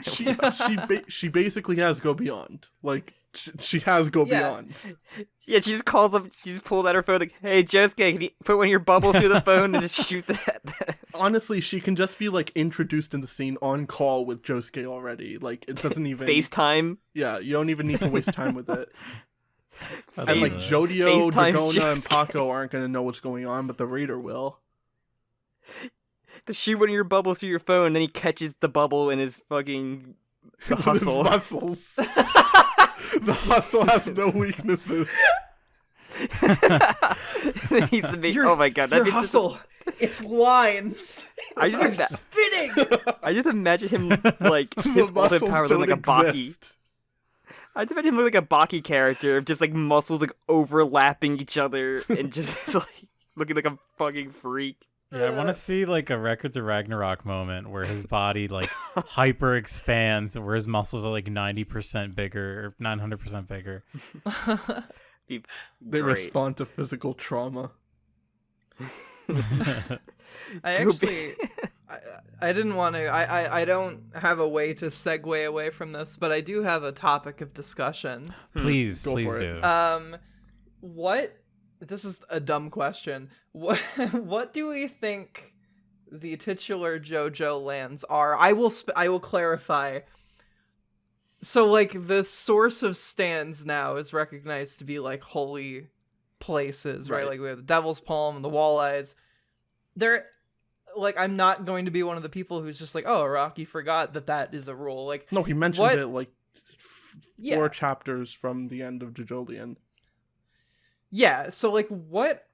she basically has Go Beyond. Like she has Go Yeah. Beyond. Yeah, she just calls up. She just pulls out her phone like, "Hey, Josuke, can you put one of your bubbles through the phone and just shoot that?" Honestly, she can just be like introduced in the scene on call with Josuke already. Like it doesn't even FaceTime. Yeah, you don't even need to waste time with it. I And like love that. Jodio, FaceTime Dragona, and Josuke. Paco aren't gonna know what's going on, but the reader will. To shoot one of your bubbles through your phone, then he catches the bubble in his fucking the With his hustle. muscles. The hustle has no weaknesses. He's the main. Your, Oh my god, your that'd be hustle. It's lines. I just They're ima- spinning. I just imagine him like The his ultimate muscles power looking don't like a Baki. exist. I just imagine him like a Baki character of just like muscles like overlapping each other and just like looking like a fucking freak. Yeah, I want to see like a Records of Ragnarok moment where his body like hyper expands, where his muscles are like 90% bigger or 900% bigger. Be They great. respond to physical trauma. I actually, I didn't want to. I don't have a way to segue away from this, but I do have a topic of discussion. Please, Go please for it. do. What? This is a dumb question. What do we think the titular JoJolands are? I will clarify. So, like, the source of stands now is recognized to be like holy places, right? Right. Like we have the Devil's Palm and the Walleyes. They're like, I'm not going to be one of the people who's just like, oh, Rocky forgot that is a rule. Like, No, he mentioned What- it like Yeah. 4 chapters from the end of JoJolian. yeah. So, like, what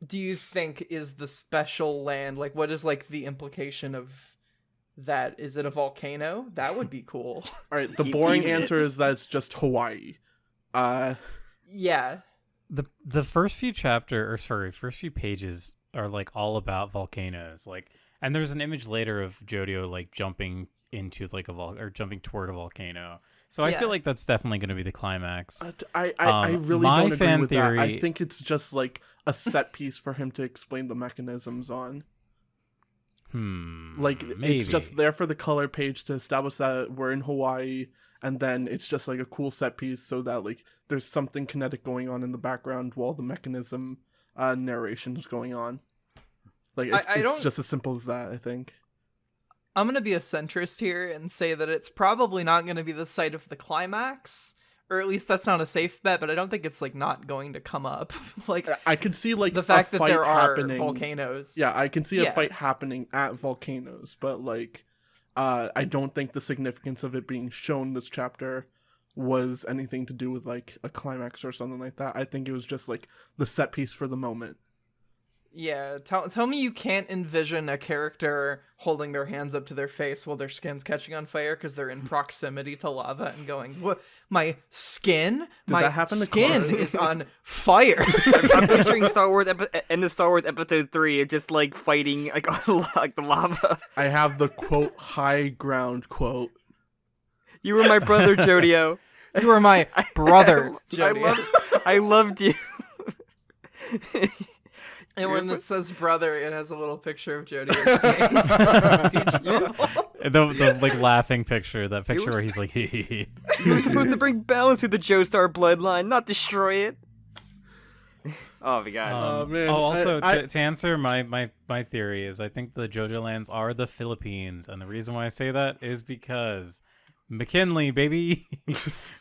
do you think is the special land? Like, what is like the implication of that? Is it a volcano? That would be cool. All right, the Keep boring teasing it. answer is that it's just Hawaii. Yeah. The first few first few pages are like all about volcanoes. Like, and there's an image later of Jodio like jumping into like or jumping toward a volcano. So I Yeah. feel like that's definitely going to be the climax. I really my don't agree fan with that. I theory- think it's just like a set piece for him to explain the mechanisms on. Like, maybe. it's just there for the color page to establish that we're in Hawaii, and then it's just like a cool set piece so that like there's something kinetic going on in the background while the mechanism narration is going on. Like, I it's don't- just as simple as that, I think. I'm going to be a centrist here and say that it's probably not going to be the site of the climax, or at least that's not a safe bet, but I don't think it's like not going to come up. Like, I could see like the fact a that fight there are happening. volcanoes. Yeah, I can see Yeah. a fight happening at volcanoes, but like I don't think the significance of it being shown this chapter was anything to do with like a climax or something like that. I think it was just like the set piece for the moment. Yeah, tell me you can't envision a character holding their hands up to their face while their skin's catching on fire because they're in proximity to lava and going, "What? My skin? My that happen to skin Cars? is on fire." I'm picturing Star Wars end of Star Wars Episode 3 of just like fighting like on like the lava. I have the quote high ground quote. You were my brother, Jodio. You are my brother, Jody. I loved you. And when it says brother, it has a little picture of Jody. the like laughing picture, that picture were where he's like, hee hee hee. You were supposed to bring balance to the Joestar bloodline, not destroy it. Oh my god. Oh, man. Also, I- to answer my theory is I think the JoJolands are the Philippines, and the reason why I say that is because McKinley, baby.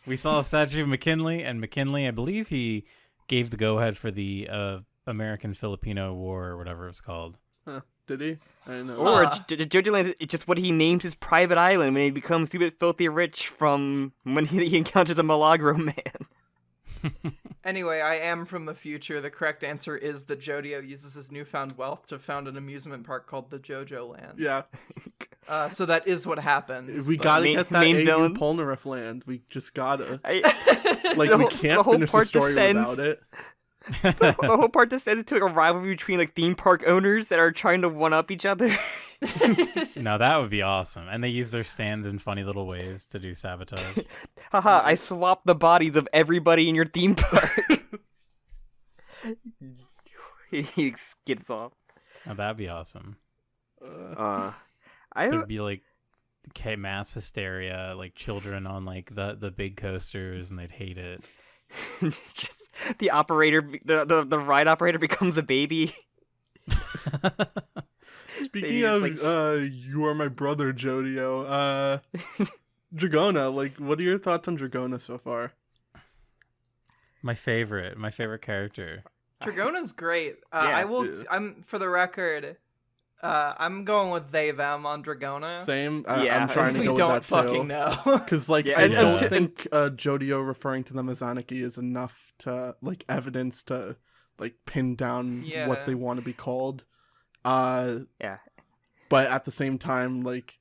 We saw a statue of McKinley, and McKinley, I believe he gave the go-ahead for the American-Filipino War or whatever it's called. Huh, did he? I didn't know. Or JoJolands is just what he names his private island when he becomes stupid, filthy rich from when he encounters a Milagro man. Anyway, I am from the future. The correct answer is that Jodio uses his newfound wealth to found an amusement park called the JoJolands. Yeah, So that is what happens. we but- gotta Main- get that main AU villain? Polnareff land. We just gotta. The Like, we whole- the can't whole finish the part story descends- without it. The whole part descends into like a rivalry between like theme park owners that are trying to one up each other. No, that would be awesome. And they use their stands in funny little ways to do sabotage. Haha, I swapped the bodies of everybody in your theme park. He gets off. Now, that'd be awesome. I don't. There'd be like mass hysteria, like children on like the big coasters, and they'd hate it. Just the operator, the ride operator becomes a baby. Speaking They of, just, like, you are my brother, Jodio. Dragona, like, what are your thoughts on Dragona so far? My favorite character. Dragona's great. Yeah. I'm for the record, I'm going with they them on Dragona. Same. Yeah, I'm trying Since to we go with don't that fucking too. know. Because like Yeah, I and- don't and- think Jodio referring to them as Anarchy is enough to like evidence to like pin down Yeah. what they want to be called. Yeah. But at the same time, like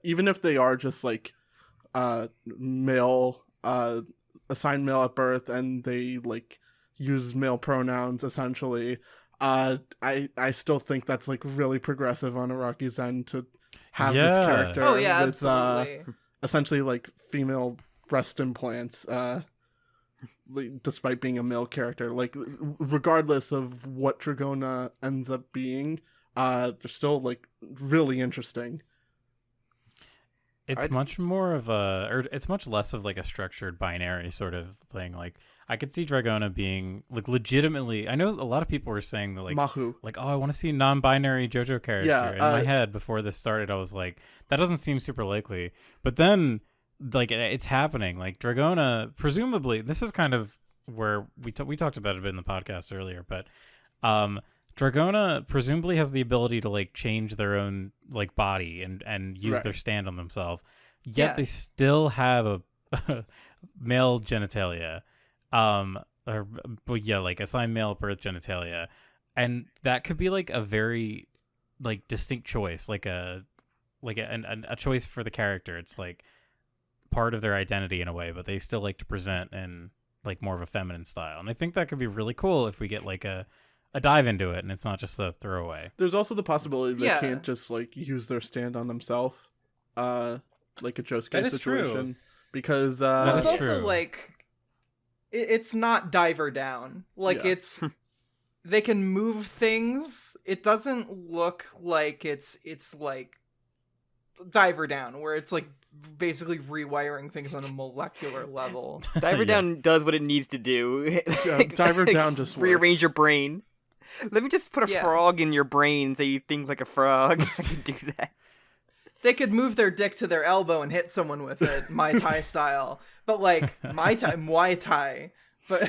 even if they are just like male, assigned male at birth, and they like use male pronouns essentially, I still think that's like really progressive on Araki's end to have this Yeah. character Oh yeah, with absolutely. essentially like female breast implants, despite being a male character. Like regardless of what Dragona ends up being, they're still like really interesting. It's much more of a, or it's much less of like a structured binary sort of thing. Like I could see Dragona being like legitimately. I know a lot of people were saying that Mahu. like, oh, I want to see a non-binary JoJo character. Yeah, In my head before this started, I was like, that doesn't seem super likely. But then, like, it's happening. Like Dragona, presumably, this is kind of where we talked about it a bit in the podcast earlier. But Dragona presumably has the ability to like change their own like body and use their stand on themselves. Yet Yeah. they still have a male genitalia. But yeah, like assigned male birth genitalia, and that could be like a very like distinct choice, like a choice for the character. It's like part of their identity in a way, but they still like to present in like more of a feminine style, and I think that could be really cool if we get like a dive into it and it's not just a throwaway. There's also the possibility they Yeah. can't just like use their stand on themselves, like a Josuke That is situation, because That It's is also true. like it's not diver down. Like Yeah. it's they can move things. It doesn't look like it's like diver down where it's like basically rewiring things on a molecular level. Diver Yeah. Down does what it needs to do. Yeah, Diver Down just rearrange works. your brain. Let me just put a Yeah. frog in your brain so you think like a frog. I can do that. They could move their dick to their elbow and hit someone with it, Mai Tai style. But like Muay Thai. But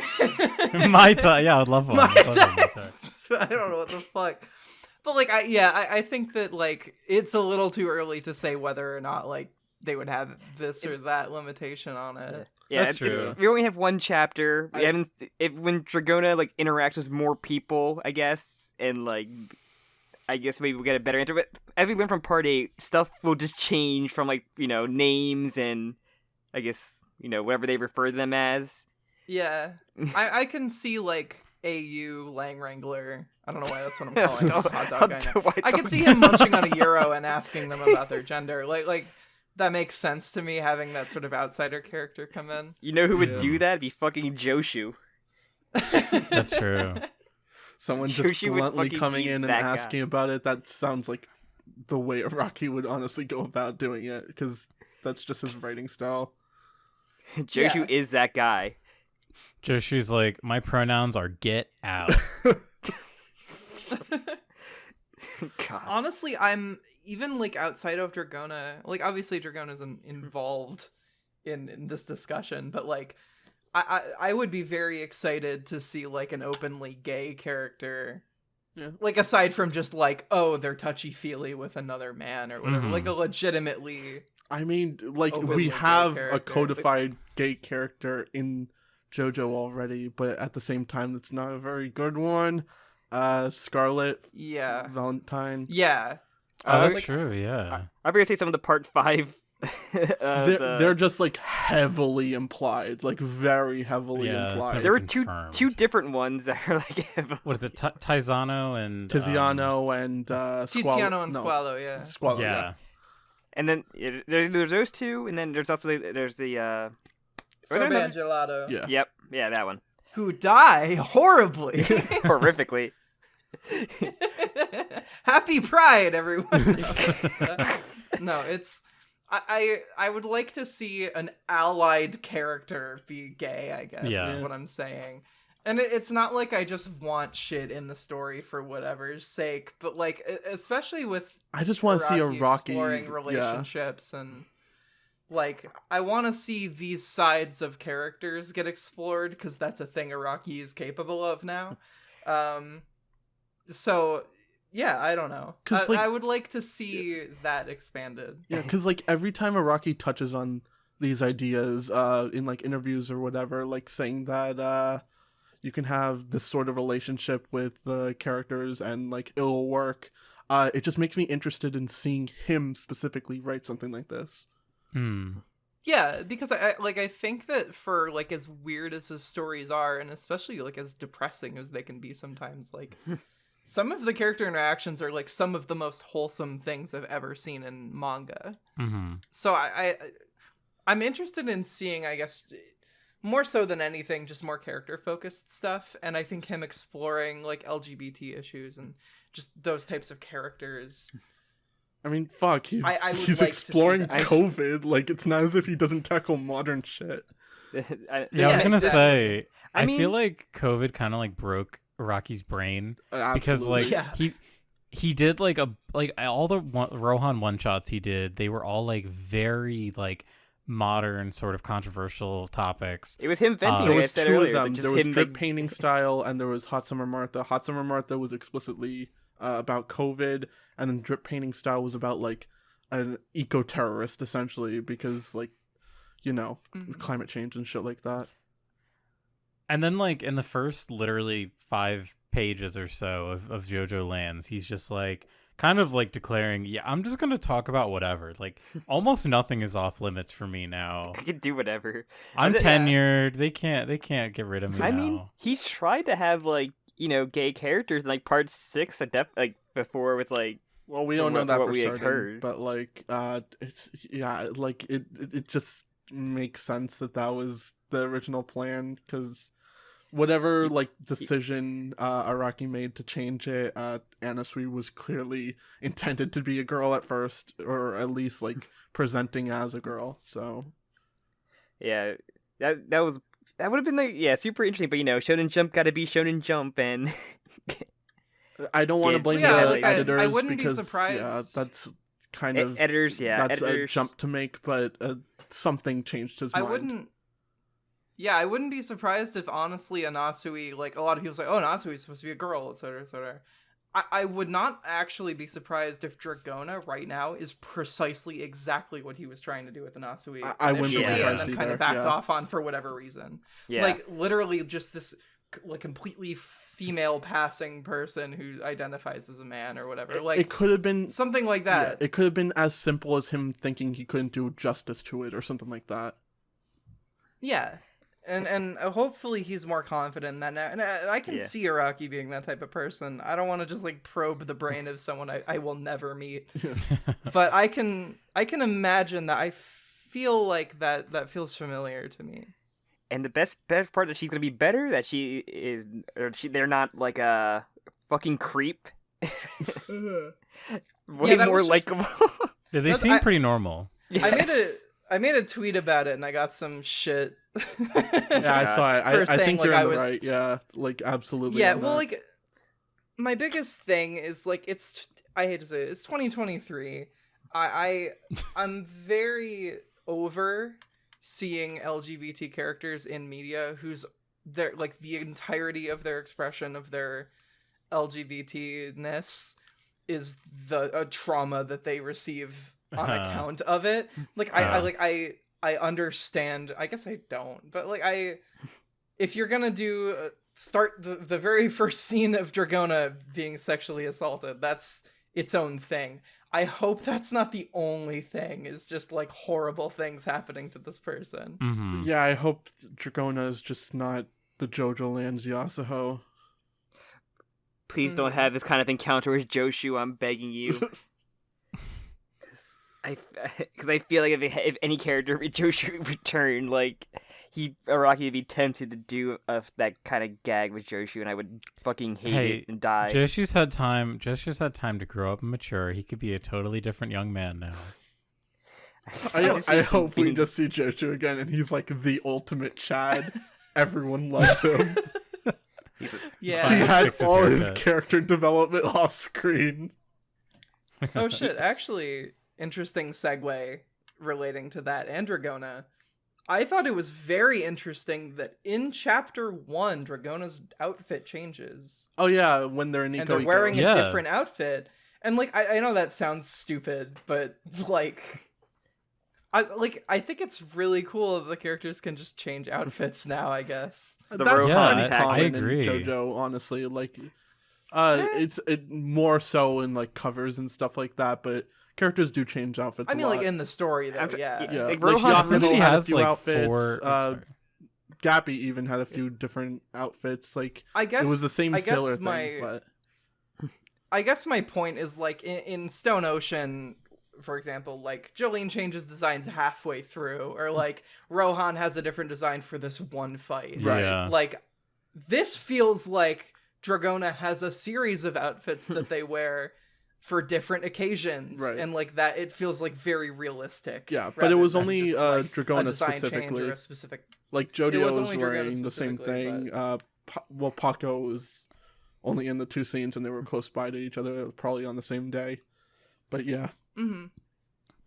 Mai Tai, yeah, I would love one. Mai I'd love a Mai Tai. Tai. I don't know what the fuck. But like I think that like it's a little too early to say whether or not like they would have this or that limitation on it. Yeah, That's true. We only have one chapter. We haven't. When Dragona like interacts with more people, I guess, and like, I guess maybe we'll get a better answer. But as we learned from Part 8, stuff will just change from like names and I guess whatever they refer to them as. Yeah. I can see like AU Lang Wrangler. I don't know why that's what I'm calling him. Hot dog guy now. I could see him munching on a Euro and asking them about their gender. Like that makes sense to me, having that sort of outsider character come in. You know who would Yeah. do that? It'd be fucking Joshu. That's true. Someone just Joshi would bluntly fucking coming eat in and that guy. asking about it. That sounds like the way Araki would honestly go about doing it, because that's just his writing style. Joshu is that guy. Joshu's like, my pronouns are get out. God. Honestly, I'm even like outside of Dragona. Like obviously Dragona's involved in this discussion, but like I would be very excited to see like an openly gay character. Yeah. Like aside from just like, oh, they're touchy-feely with another man or whatever. Mhm. Like a legitimately I mean, like, Openly we gay have a character. codified gay character in JoJo already, but at the same time, it's not a very good one. Scarlet yeah. Valentine. Yeah. Oh, that's like, true, yeah. I'm gonna say some of the Part 5. They're just, like, heavily implied. Like, very heavily Yeah, it's implied. never There were confirmed. two different ones that are like heavily... What is it, Taizano and... Tiziano and Tiziano and Squalo, yeah. Squalo, yeah. And then there's those two, and then there's also there's the Soban Gelato. Yeah. Yep, yeah, that one. Who die horribly. Horrifically. Happy Pride, everyone. No, it's I would like to see an allied character be gay, I guess, Yeah. is what I'm saying. And it's not like I just want shit in the story for whatever's sake, but like especially with I just want to see a Rocky. exploring Yeah. relationships and like I want to see these sides of characters get explored because that's a thing Araki is capable of now. So yeah, I don't know. 'Cause, I would like to see that expanded. Yeah, because like every time Araki touches on these ideas in like interviews or whatever, like saying that you can have this sort of relationship with the characters and like it'll work, it just makes me interested in seeing him specifically write something like this. Yeah, because I think that for like as weird as his stories are, and especially like as depressing as they can be sometimes, like some of the character interactions are like some of the most wholesome things I've ever seen in manga. So I'm interested in seeing, I guess, more so than anything, just more character focused stuff, and I think him exploring like LGBT issues and just those types of characters. I mean, fuck, he's I would he's like exploring to see that. COVID. Like, it's not as if he doesn't tackle modern shit. Yeah, I was gonna exactly. say, I mean- feel like COVID kind of like broke Rocky's brain because Absolutely. like Yeah. he did like all the Rohan one shots he did, they were all like very like modern sort of controversial topics. It was him venting, there like I was said two earlier. of like, them. just There was him, Drip like- Painting Style, and there was Hot Summer Martha. Hot Summer Martha was explicitly about COVID, and then Drip Painting Style was about like an eco-terrorist essentially, because like, you know, climate change and shit like that. And then like in the first literally 5 pages or so of JoJolands, he's just like kind of like declaring, yeah, I'm just gonna talk about whatever. Like almost nothing is off limits for me now. I can do whatever. I'm Yeah. tenured. They can't get rid of me I now. mean, he's tried to have like, you know, gay characters in like part 6 like before with like. Well, we don't know that what for we had certain, heard. but like, it's yeah, like it just makes sense that was the original plan, because whatever like decision Araki made to change it, Anasui was clearly intended to be a girl at first, or at least like presenting as a girl. So Yeah, that would have been like, yeah, super interesting. But you know, Shonen Jump got to be Shonen Jump, and I don't want to Yeah, blame yeah, the like, editors, I wouldn't be because surprised. yeah, that's kind of editors, yeah, that's editors. a jump to make, but something changed his mind. I wouldn't be surprised if honestly Anasui, like a lot of people say, oh, Anasui's supposed to be a girl, etc., etc. I would not actually be surprised if Dragona right now is precisely exactly what he was trying to do with Anasui I wouldn't be initially, surprised and then kind either, of backed yeah. off on for whatever reason. Yeah, Like literally just this like completely female passing person who identifies as a man or whatever. Like It could have been something like yeah, that. it could have been as simple as him thinking he couldn't do justice to it, or something like that. Yeah. And hopefully he's more confident in that now. And I can Yeah. see Araki being that type of person. I don't want to just like probe the brain of someone I will never meet. But I can imagine that. I feel like that feels familiar to me. and the best part that she's gonna be better, that she is, or they're not like a fucking creep. Way that more was just- likable. Yeah, they That's- seem pretty normal. I made a tweet about it and I got some shit. Yeah, I saw it. For I saying, think like, you're I in the was- right. Yeah, like absolutely. Yeah, on well, that. like my biggest thing is like I hate to say it, it's 2023. I'm very over seeing LGBT characters in media whose their like the entirety of their expression of their LGBT-ness is a trauma that they receive on account of it. Like I understand. I guess I don't, but like if you're gonna do start the very first scene of Dragona being sexually assaulted, that's its own thing. I hope that's not the only thing. Is just like horrible things happening to this person. Mm-hmm. Yeah, I hope Dragona is just not the JoJolands Yasuho. Please don't have this kind of encounter with Joshu. I'm begging you. Because I feel like if any character Joshu returned, like Araki would be tempted to do that kind of gag with Joshu, and I would fucking hate it and die. Joshu's had time to grow up and mature. He could be a totally different young man now. I hope we just see Joshu again, and he's like the ultimate Chad. Everyone loves him. Yeah. He had Fix his all his haircut. character development off screen. Oh shit, actually, interesting segue relating to that and Dragona. I thought it was very interesting that in chapter 1, Dragona's outfit changes. Oh yeah, when they're in And Eco they're wearing Yeah. a different outfit. And like I know that sounds stupid, but like I think it's really cool that the characters can just change outfits now, I guess. The That's Rohan pretty attack. common I agree. in JoJo, honestly. Like, it's more so in like covers and stuff like that, but characters do change outfits. I a mean, like lot. in the story, though, yeah. Yeah, Like, like, Rohan Yasuo really had a has few like outfits. 4. Sorry. Gappy even had a few different outfits. Like, I guess it was the same I guess sailor my thing, but I guess my point is like in Stone Ocean, for example, like Jolene changes designs halfway through, or like Rohan has a different design for this one fight. Right. Yeah. Like this feels like Dragona has a series of outfits that they wear for different occasions, Right. and like that it feels like very realistic. yeah, but it rather was than only just, like, a Dragona design change specifically. or a specific. Like It Jodio was was only Dragona wearing the same specifically, thing. Well, Paco was only in the 2 scenes, and they were close by to each other, probably on the same day. But yeah, Mm-hmm.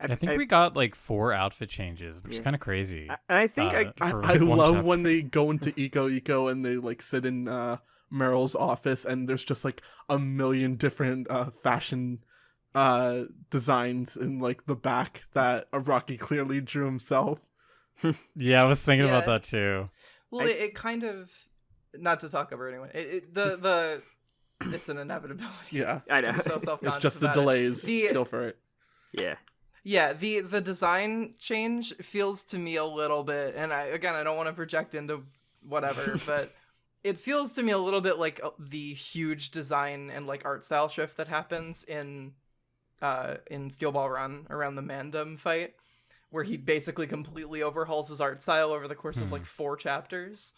I think we got like 4 outfit changes, which is kind of crazy. I think for I one love chapter. when they go into Eco and they like sit in Meryl's office, and there's just like a million different fashion designs in like the back that Rocky clearly drew himself. Yeah, I was thinking about Yeah. that too. Well, it kind of, not to talk over anyone. The it's an inevitability. Yeah, I know. I'm so self-conscious it's just the about it. delays. The- Go for it. Yeah. Yeah, the design change feels to me a little bit, and I don't want to project into whatever, but it feels to me a little bit like the huge design and like art style shift that happens in Steel Ball Run around the Mandem fight, where he basically completely overhauls his art style over the course of like 4 chapters.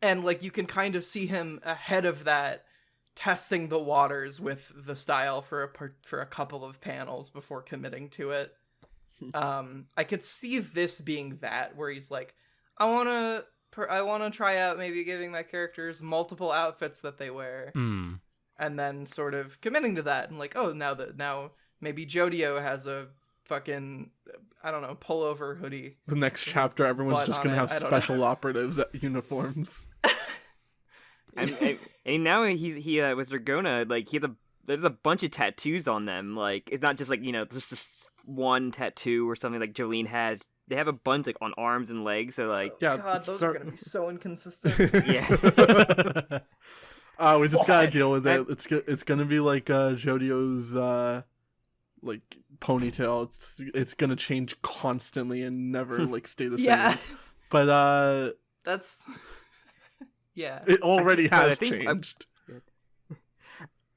And like you can kind of see him ahead of that testing the waters with the style for a couple of panels before committing to it. I could see this being that, where he's like, I want to try out maybe giving my characters multiple outfits that they wear, and then sort of committing to that, and like, oh, now maybe Jodio has a fucking, I don't know, pullover hoodie. The next chapter, everyone's Butt just on gonna it, have I don't special operatives at uniforms. And now he with Dragona, like there's a bunch of tattoos on them. Like it's not just like just this one tattoo or something like Jolene had. They have a bunch like on arms and legs. So like Yeah, God, it's those ver- are gonna be so inconsistent. yeah. We just gotta Why? deal with it. It's gonna be like Jodio's like ponytail. It's gonna change constantly and never like stay the same. Yeah, But that's yeah. it already but I has think- changed.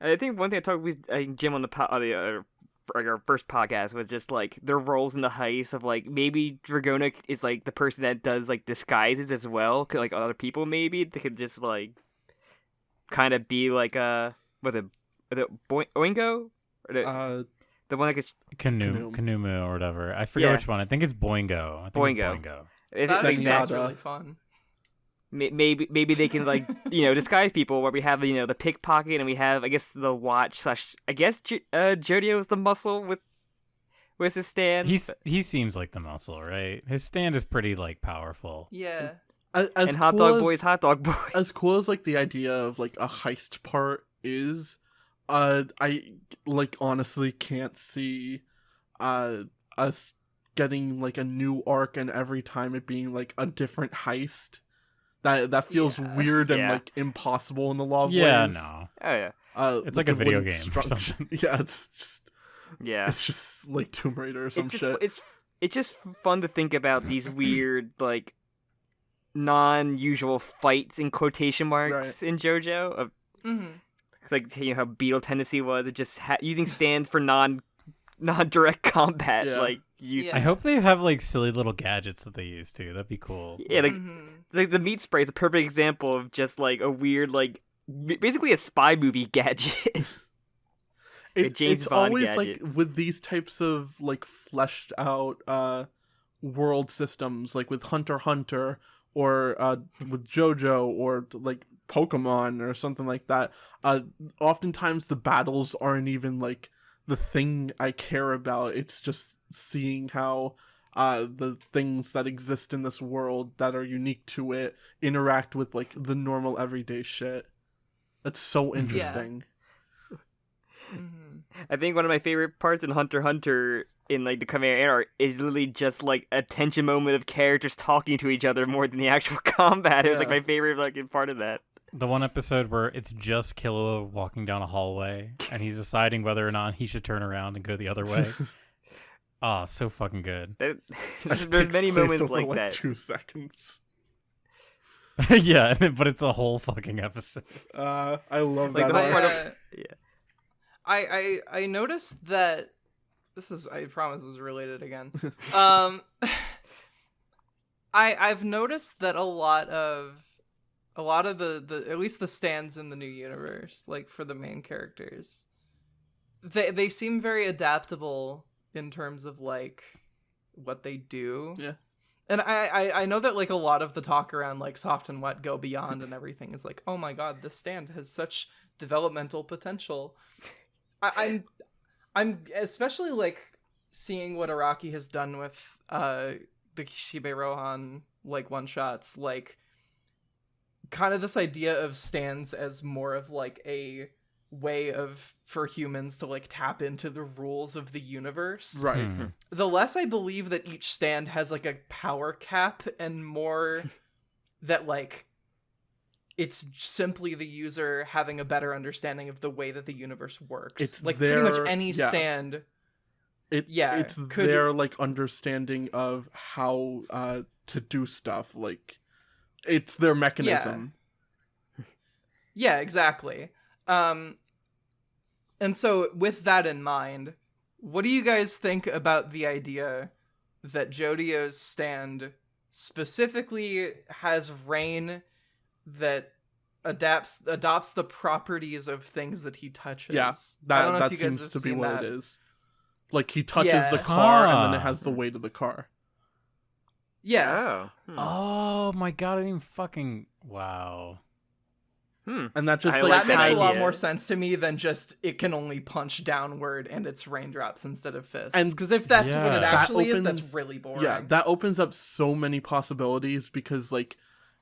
I think one thing I talked with Jim on our first podcast was just like their roles in the heist of like maybe Dragona is like the person that does like disguises as well, like other people maybe they could just like kind of be like was it Oingo or the one that could Kanumu or whatever. I forget Yeah. which one. I think it's Boingo. I think it's Boingo. Boingo. it's That like actually that. sounds really fun. Maybe they can like disguise people where we have the pickpocket and we have I guess the watch / I guess Jodio is the muscle with his stand. He seems like the muscle, right? His stand is pretty like powerful. Yeah. and Hot Dog Boy's Hot Dog Boy. As cool as like the idea of like a heist part is, I like honestly can't see us getting like a new arc and every time it being like a different heist. That feels Yeah. weird and Yeah. like impossible in the law of Yeah, ways. no. Oh yeah, It's like a it video wouldn't game or structure- something. Yeah, yeah. it's just like Tomb Raider or some shit. It's just fun to think about these weird like non-usual fights in quotation marks Right. in JoJo of Mm-hmm. like how Beetle Tendency was just using stands for non-direct combat Yeah. like use. Yeah. I hope they have like silly little gadgets that they use too. That'd be cool. Yeah, like Mm-hmm. the meat spray is a perfect example of just like a weird like basically a spy movie gadget. a James It's Bond always gadget. like with these types of like fleshed out world systems, like with Hunter x Hunter or with JoJo or like Pokemon or something like that. Oftentimes the battles aren't even like the thing I care about. It's just seeing how the things that exist in this world that are unique to it interact with like the normal everyday shit. That's so interesting. I think one of my favorite parts in Hunter x Hunter in like the Chimera Ant art is literally just like a tension moment of characters talking to each other more than the actual combat. It was like my favorite like part of that. The one episode where it's just Killua walking down a hallway and he's deciding whether or not he should turn around and go the other way. Oh, so fucking good. There's many moments like that. 2 seconds. Yeah, but it's a whole fucking episode. I love Like, that. the whole part arc. of- I noticed that I promise this is related again. I've noticed that a lot of the at least the stands in the new universe, like for the main characters, they seem very adaptable in terms of like what they do. Yeah. And I know that like a lot of the talk around like soft and wet go beyond and everything is like, oh my god, this stand has such developmental potential. I'm especially like seeing what Araki has done with the Kishibe Rohan like one shots, like kind of this idea of stands as more of like a way for humans to like tap into the rules of the universe. Right. The less I believe that each stand has like a power cap and more that like it's simply the user having a better understanding of the way that the universe works. It's like their, pretty much any stand. It's their like understanding of how to do stuff. Like it's their mechanism. Yeah, exactly. And so with that in mind, what do you guys think about the idea that Jodio's stand specifically has rain that adopts the properties of things that he touches? Yeah, I don't know that if you guys seems have to be seen what that. it is. Like he touches Yeah. the car and then Ah. it has the weight of the car. Yeah. Oh. Oh my god, I didn't even fucking... Wow. And that just I like like That makes that a lot idea. more sense to me than just it can only punch downward and it's raindrops instead of fists. And because if that's what Yeah. it That actually is, opens- that's really boring. Yeah, that opens up so many possibilities because like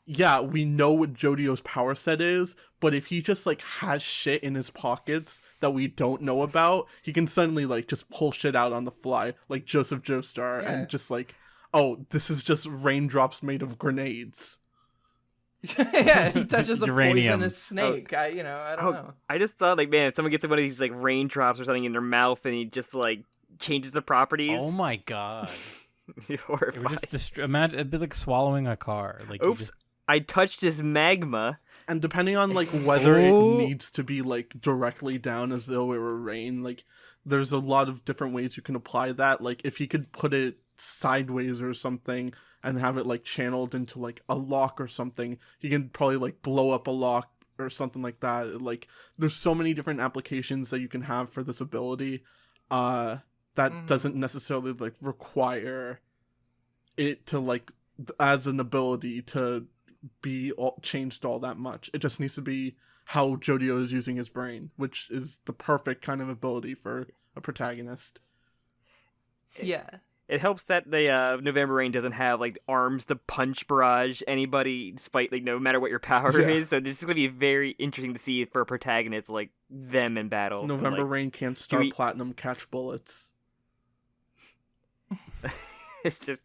yeah, we know what Jodio's power set is, but if he just like has shit in his pockets that we don't know about, he can suddenly like just pull shit out on the fly, like Joseph Joestar, Yeah. and just like, oh, this is just raindrops made of grenades. Yeah, he touches a Uranium. poisonous snake. I don't know. I just thought like, man, if someone gets one of these like raindrops or something in their mouth and he just like changes the properties. Oh my god. It Horrifying. would just imagine it'd be like swallowing a car. Like you Oops. just I touched his magma. And depending on like whether Oh. it needs to be like directly down as though it were rain, like there's a lot of different ways you can apply that. Like if he could put it sideways or something and have it like channeled into like a lock or something, he can probably like blow up a lock or something like that. Like there's so many different applications that you can have for this ability that doesn't necessarily like require it to like as an ability to be changed all that much. It just needs to be how Jodio is using his brain, which is the perfect kind of ability for a protagonist. Yeah. It helps that the November Rain doesn't have like arms to punch barrage anybody, despite like no matter what your power Yeah. is. So this is gonna be very interesting to see for protagonists like them in battle. And, November like, Rain can't Star we- Platinum catch bullets. it's just,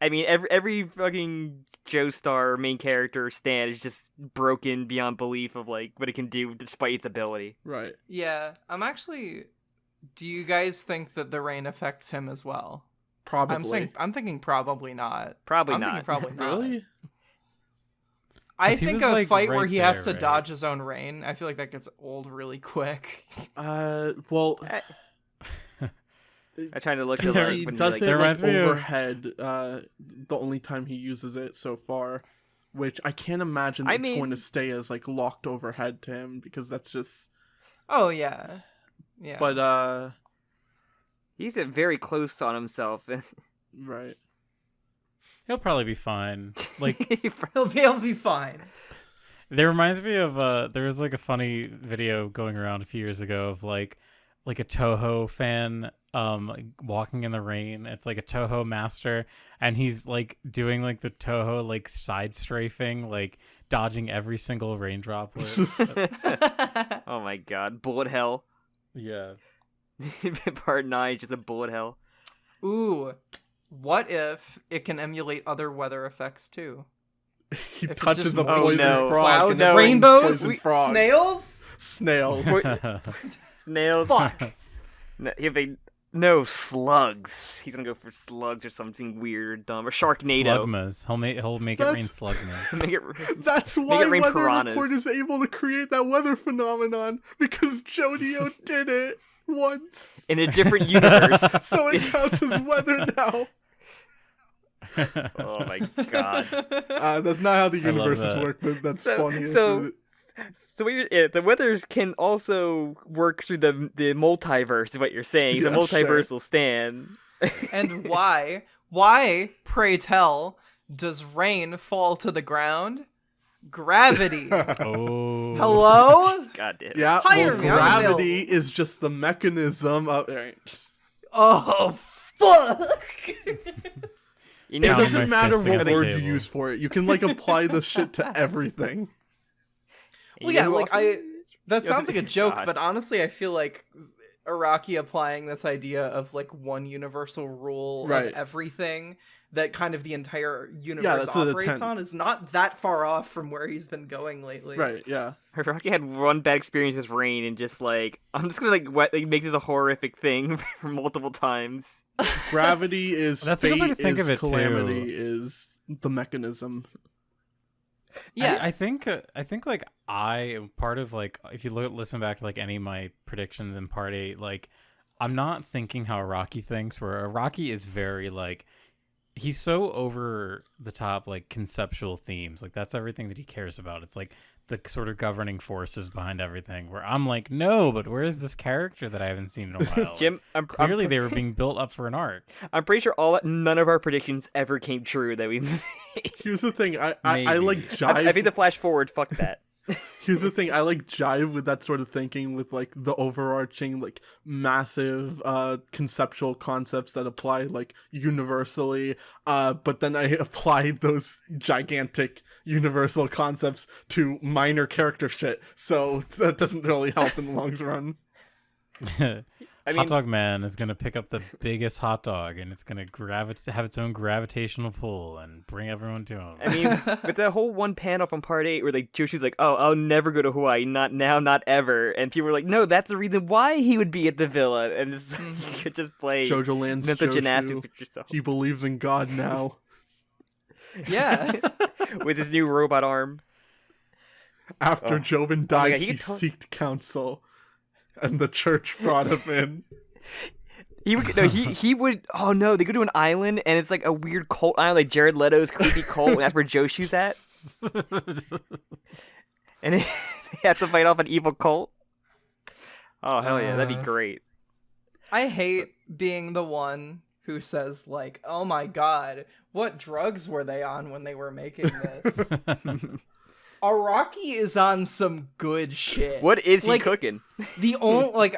I mean, every fucking Joestar main character stand is just broken beyond belief of like what it can do despite its ability. Right. Yeah. Do you guys think that the rain affects him as well? Probably. I'm thinking probably not. Probably I'm not. thinking probably not. Really? I 'Cause he think was, a like, fight where right he has there, to right? dodge his own rain, I feel like that gets old really quick. Well, I'm trying to look at because like he when does like, it That like reminds me of- overhead, the only time he uses it so far, which I can't imagine I it's going mean- to stay as like locked overhead to him because that's just. Oh yeah. Yeah. But he's very close on himself. right. he'll probably be fine. Like he'll be fine. there reminds me of there was like a funny video going around a few years ago of like a Toho fan like, walking in the rain. It's like a Toho master, and he's like doing like the Toho like side strafing, like dodging every single rain droplet. Oh my god, bullet hell. Yeah. Part 9 is just a bullet hell. Ooh, what if it can emulate other weather effects too? He If it's touches just a motion. poison no. frog. Clouds, and it brings rainbows, poison frogs. snails. Snails. Snails. Fuck. No, slugs. He's gonna go for slugs or something weird or dumb. Or Sharknado. Slugmas. He'll make it rain slugmas. Make it... That's Make why it rain Weather piranhas. Report is able to create that weather phenomenon, because Jodio did it once. In a different universe. So it counts as weather now. Oh my god. That's not how the I love universes that. work, but that's So- funny. So the weathers can also work through the multiverse, is what you're saying. The Yeah, multiverse sure. will stand. And why, pray tell, does rain fall to the ground? Gravity. Oh. Hello? God damn. Yeah, Hire well, me, I'm gravity available. is just the mechanism of. Oh, fuck. You It know, Down doesn't my matter fist what against the word you table. use for it. You can like apply this shit to everything. Well, you yeah, know who like also- that sounds like a joke, God. but honestly, I feel like Araki applying this idea of like one universal rule Right. of everything that kind of the entire Yeah, universe that's the operates intent. on is not that far off from where he's been going lately. Right, yeah. Rocky had one bad experience with rain and just like, I'm just gonna make this a horrific thing for multiple times. Gravity is That's a good fate, way to think is of it, too. calamity, is the mechanism. Yeah. I think like part of like if you listen back to like any of my predictions in part 8, like I'm not thinking how Araki thinks, where Araki is very like he's so over the top like conceptual themes, like that's everything that he cares about. It's like the sort of governing forces behind everything, where I'm like, no, but where is this character that I haven't seen in a while? Like, Jim, clearly they were being built up for an arc. I'm pretty sure none of our predictions ever came true that we made. Here's the thing, I Maybe. like jive. I think the flash forward, fuck that. Here's the thing, I like jive with that sort of thinking, with like the overarching like massive conceptual concepts that apply like universally, but then I apply those gigantic universal concepts to minor character shit, so that doesn't really help in the long run. I mean, Hot Dog Man is gonna pick up the biggest hot dog, and it's gonna have its own gravitational pull and bring everyone to him. I mean, with that whole one panel from part 8 where like Joshu's like, "Oh, I'll never go to Hawaii, not now, not ever," and people were like, "No, that's the reason why he would be at the villa," and it's, you could just play JoJolands mental Joshu, gymnastics with yourself he believes in God now. Yeah. with his new robot arm. After Oh. Jobin my died, God, he he could seeked counsel, and the church brought him in. He would. Oh no, they go to an island and it's like a weird cult island, like Jared Leto's creepy cult, and that's where Joshu's at. And they have to fight off an evil cult. Oh hell yeah, that'd be great. I hate being the one who says like, "Oh my god, what drugs were they on when they were making this?" Araki is on some good shit. What is he Like, cooking? The only like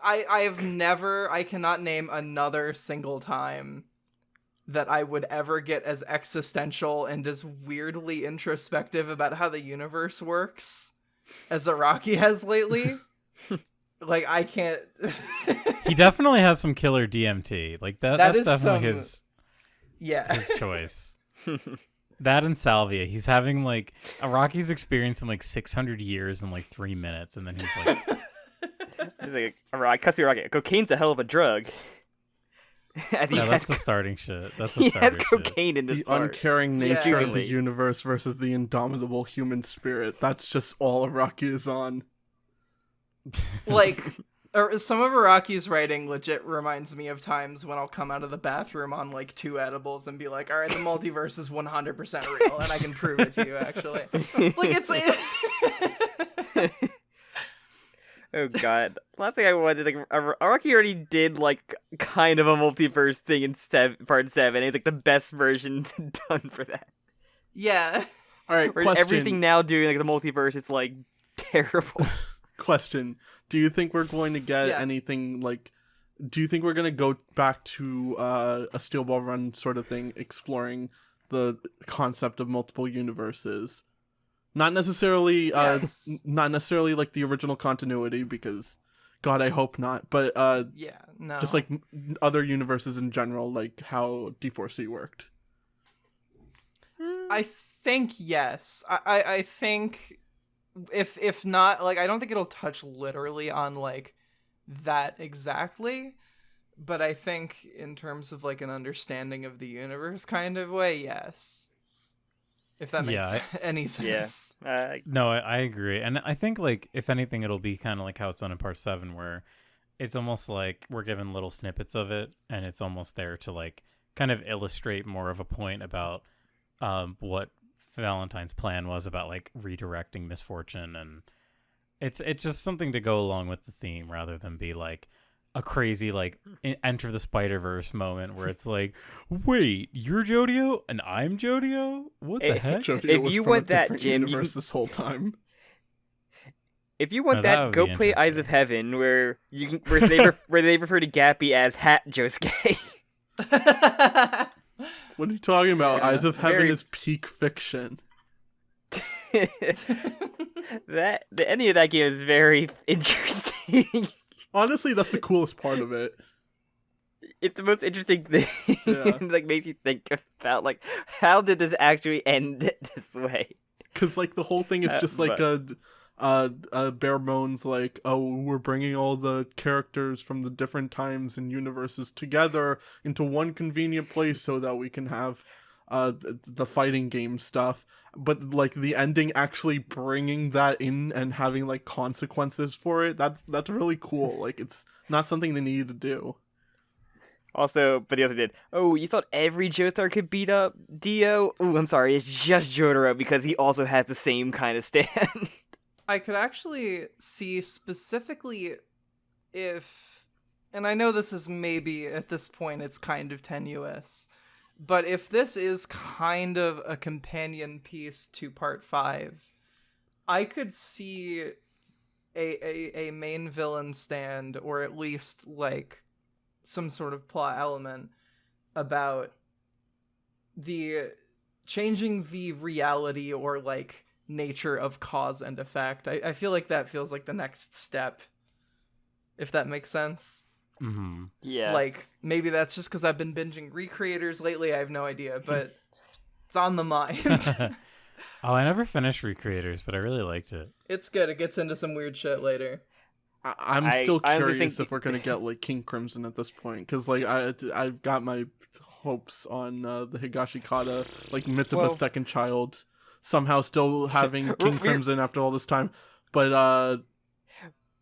I cannot name another single time that I would ever get as existential and as weirdly introspective about how the universe works as Araki has lately. Like I can't. He definitely has some killer DMT. Like that's is definitely some- Yeah. his choice. That and salvia. He's having like Araki's experience in like 600 years in like 3 minutes, and then he's like, He's like, alright, Rocket. Cocaine's a hell of a drug. I think no, he that's has, the starting shit. That's the he has starting shit. cocaine in this The part. uncaring Yeah. nature of the Genuinely. universe versus the indomitable human spirit. That's just all Araki is on. Like some of Araki's writing legit reminds me of times when I'll come out of the bathroom on like 2 edibles and be like, all right, the multiverse is 100% real and I can prove it to you actually. Like it's Oh god. Last thing I wanted is like Araki already did like kind of a multiverse thing in part 7. It's like the best version done for that. yeah. All right, Whereas question. everything now doing like the multiverse, it's like terrible. Question. Do you think we're going to get Yeah. anything like? Do you think we're going to go back to a Steel Ball Run sort of thing, exploring the concept of multiple universes? Not necessarily, Yes. not necessarily like the original continuity, because, God, I hope not. But Yeah, no. just like other universes in general, like how D4C worked. I think yes. I think if not, like, I don't think it'll touch literally on like that exactly, but I think in terms of like an understanding of the universe kind of way, yes. If that makes Yeah, any sense. No, I agree. And I think, like, if anything, it'll be kind of like how it's done in part 7, where it's almost like we're given little snippets of it, and it's almost there to, like, kind of illustrate more of a point about what Valentine's plan was about, like, redirecting misfortune. And it's just something to go along with the theme rather than be, like, a crazy, like, Enter the Spider-Verse moment where it's like, wait, you're Jodio and I'm Jodio? What the heck? Jodio If was you from want a that, different Jim, universe this whole time. If you want Now, that that, would go be play Eyes of interesting. Heaven, where where they refer to Gappy as Hat Josuke. What are you talking about? Yeah, Eyes of it's Heaven very- is peak fiction. The ending of that game is very interesting. Honestly, that's the coolest part of it. It's the most interesting thing. Yeah. Like, makes you think about, like, how did this actually end this way? Because, like, the whole thing is just like a bare bones, like, oh, we're bringing all the characters from the different times and universes together into one convenient place so that we can have the fighting game stuff. But, like, the ending actually bringing that in and having, like, consequences for it, that's really cool. Like, it's not something they needed to do. Also, but he also did. Oh, you thought every Joestar could beat up Dio? Oh, I'm sorry, it's just Jotaro because he also has the same kind of stand. I could actually see specifically if, and I know this is maybe at this point it's kind of tenuous, but if this is kind of a companion piece to part 5, I could see a main villain stand, or at least like some sort of plot element about the changing the reality or like nature of cause and effect. I feel like that feels like the next step, if that makes sense. Mm-hmm. Yeah. Like, maybe that's just because I've been binging Recreators lately, I have no idea, but it's on the mind. Oh, I never finished Recreators, but I really liked it. It's good. It gets into some weird shit later. I'm still I honestly curious think- if we're gonna get like King Crimson at this point, because like I've got my hopes on the Higashikata, like Mitsuba's Well- second child, somehow still having King We're- Crimson after all this time. But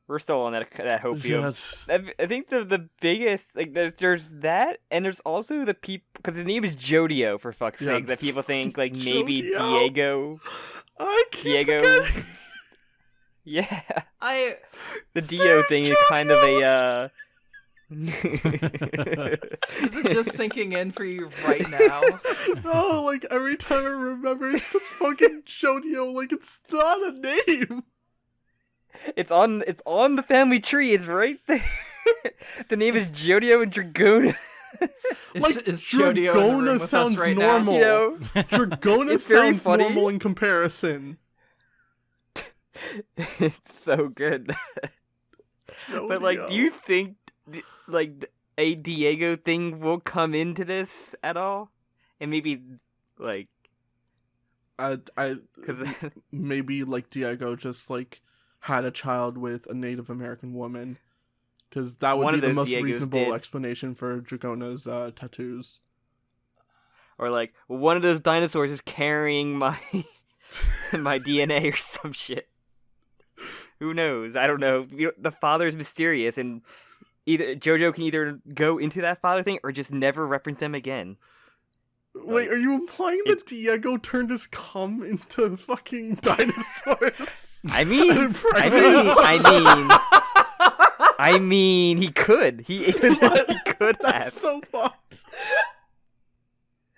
We're still on that hopium. yes, I think the biggest, like, there's that, and there's also the people, because his name is Jodio, for fuck's Yeah, sake, that it's people think, like, maybe Jodio. Diego. I keep Diego. forgetting. Yeah. I The Dio thing is kind of a, is it just sinking in for you right now? No, like every time I remember, it's just fucking Jodio. Like it's not a name. It's on the family tree. It's right there. The name is Jodio and Dragona. Like, is Jodio in the room Dragona with us sounds right normal. You know, Dragona It's very sounds funny. normal in comparison. it's so good. But like, do you think like a Diego thing will come into this at all? And maybe like, I because maybe like Diego just like had a child with a Native American woman, because that would One be of the those most Diegos reasonable did. explanation for Dragona's tattoos. or like one of those dinosaurs is carrying my my DNA or some shit. Who knows? I don't know. The father is mysterious, and either JoJo can either go into that father thing or just never reference them again. Wait, are you implying that Diego turned his cum into fucking dinosaurs? I mean, And I mean, he could. He could have. That's so fucked.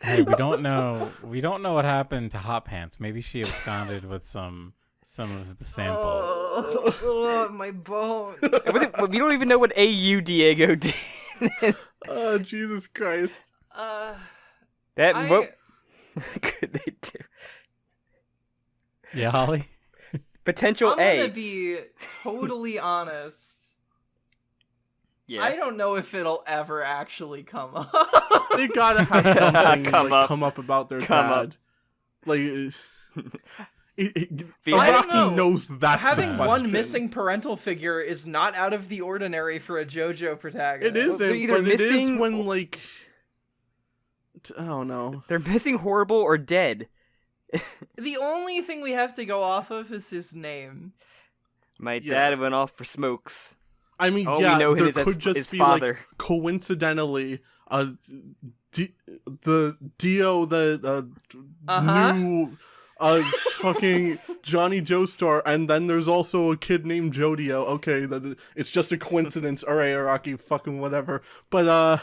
Hey, we don't know. We don't know what happened to Hot Pants. Maybe she absconded with some some of the sample. Oh, my bones. We don't even know what AU Diego did. Oh, Jesus Christ. What could they do? Yeah, Holly? Potential I'm A. gonna be totally honest. Yeah. I don't know if it'll ever actually come up. They gotta have something Come up. come up about their Come dad. up. Like, I don't Araki know. knows that's Having the one question. missing parental figure is not out of the ordinary for a JoJo protagonist. It isn't, they're either but it is missing when, like... I don't know. They're missing horrible or dead. The only thing we have to go off of is his name. My Yeah. dad went off for smokes. I mean, All we yeah, know there is could just his be, father. like, coincidentally, the Dio, the new... fucking Johnny Joestar, and then there's also a kid named Jodio. Okay, it's just a coincidence. Alright, Araki, fucking whatever. But,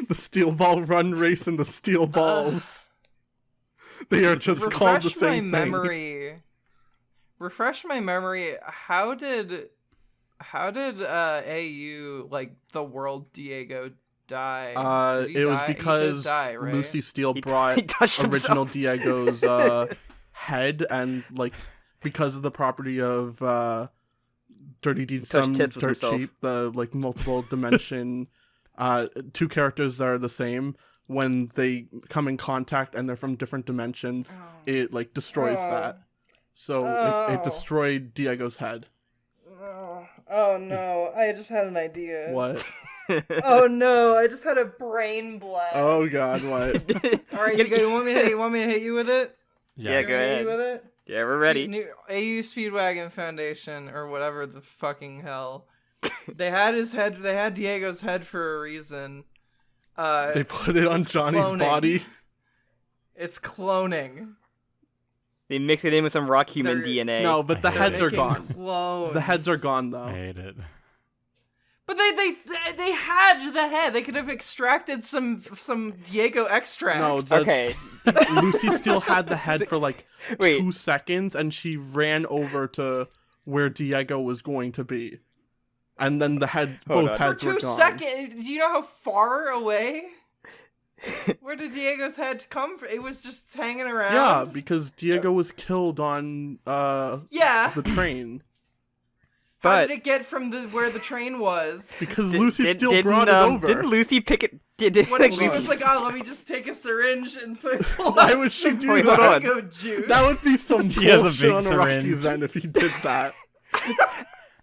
the Steel Ball Run Race and the Steel Balls. They are just called the Refresh same my thing. memory. Refresh my memory. How did AU, like, the world Diego die? Did he It was die? He did because die, right? Lucy Steele He brought touched original himself. Diego's head, and like because of the property of Dirty Deeds Touched Some tips with Dirt himself. Cheap, the like multiple dimension two characters that are the same, when they come in contact and they're from different dimensions, it like destroys that. So it destroyed Diego's head. Oh no, I just had an idea. What? Oh no, I just had a brain blast. Oh god, what? Alright, you want me to hit you with it? Yeah, Yes. go Hit ahead. you with it? Yeah, we're ready. AU Speedwagon Foundation, or whatever the fucking hell. They had his head. They had Diego's head for a reason. They put it on It's Johnny's cloning. body. It's cloning. They mix it in with some rock human They're- DNA. No, but the They're heads are Making gone. clones. The heads are gone I though. hate it. But they had the head. They could have extracted some Diego extract. No, Okay. Lucy still had the head for like Wait. 2 seconds, and she ran over to where Diego was going to be, and then the head, Hold both on. for heads were 2 gone. seconds. Do you know how far away? Where did Diego's head come from? It was just hanging around. Yeah, because Diego was killed on Yeah. the train. How But did it get from where the train was? Because Lucy still didn't, brought it over. Didn't Lucy pick it? Did What if she Lucy- was like, oh, let me just take a syringe and put Why would she do Wait, that? hold on. Diego juice? That would be some She has a bullshit big on syringe. Araki's end if he did that.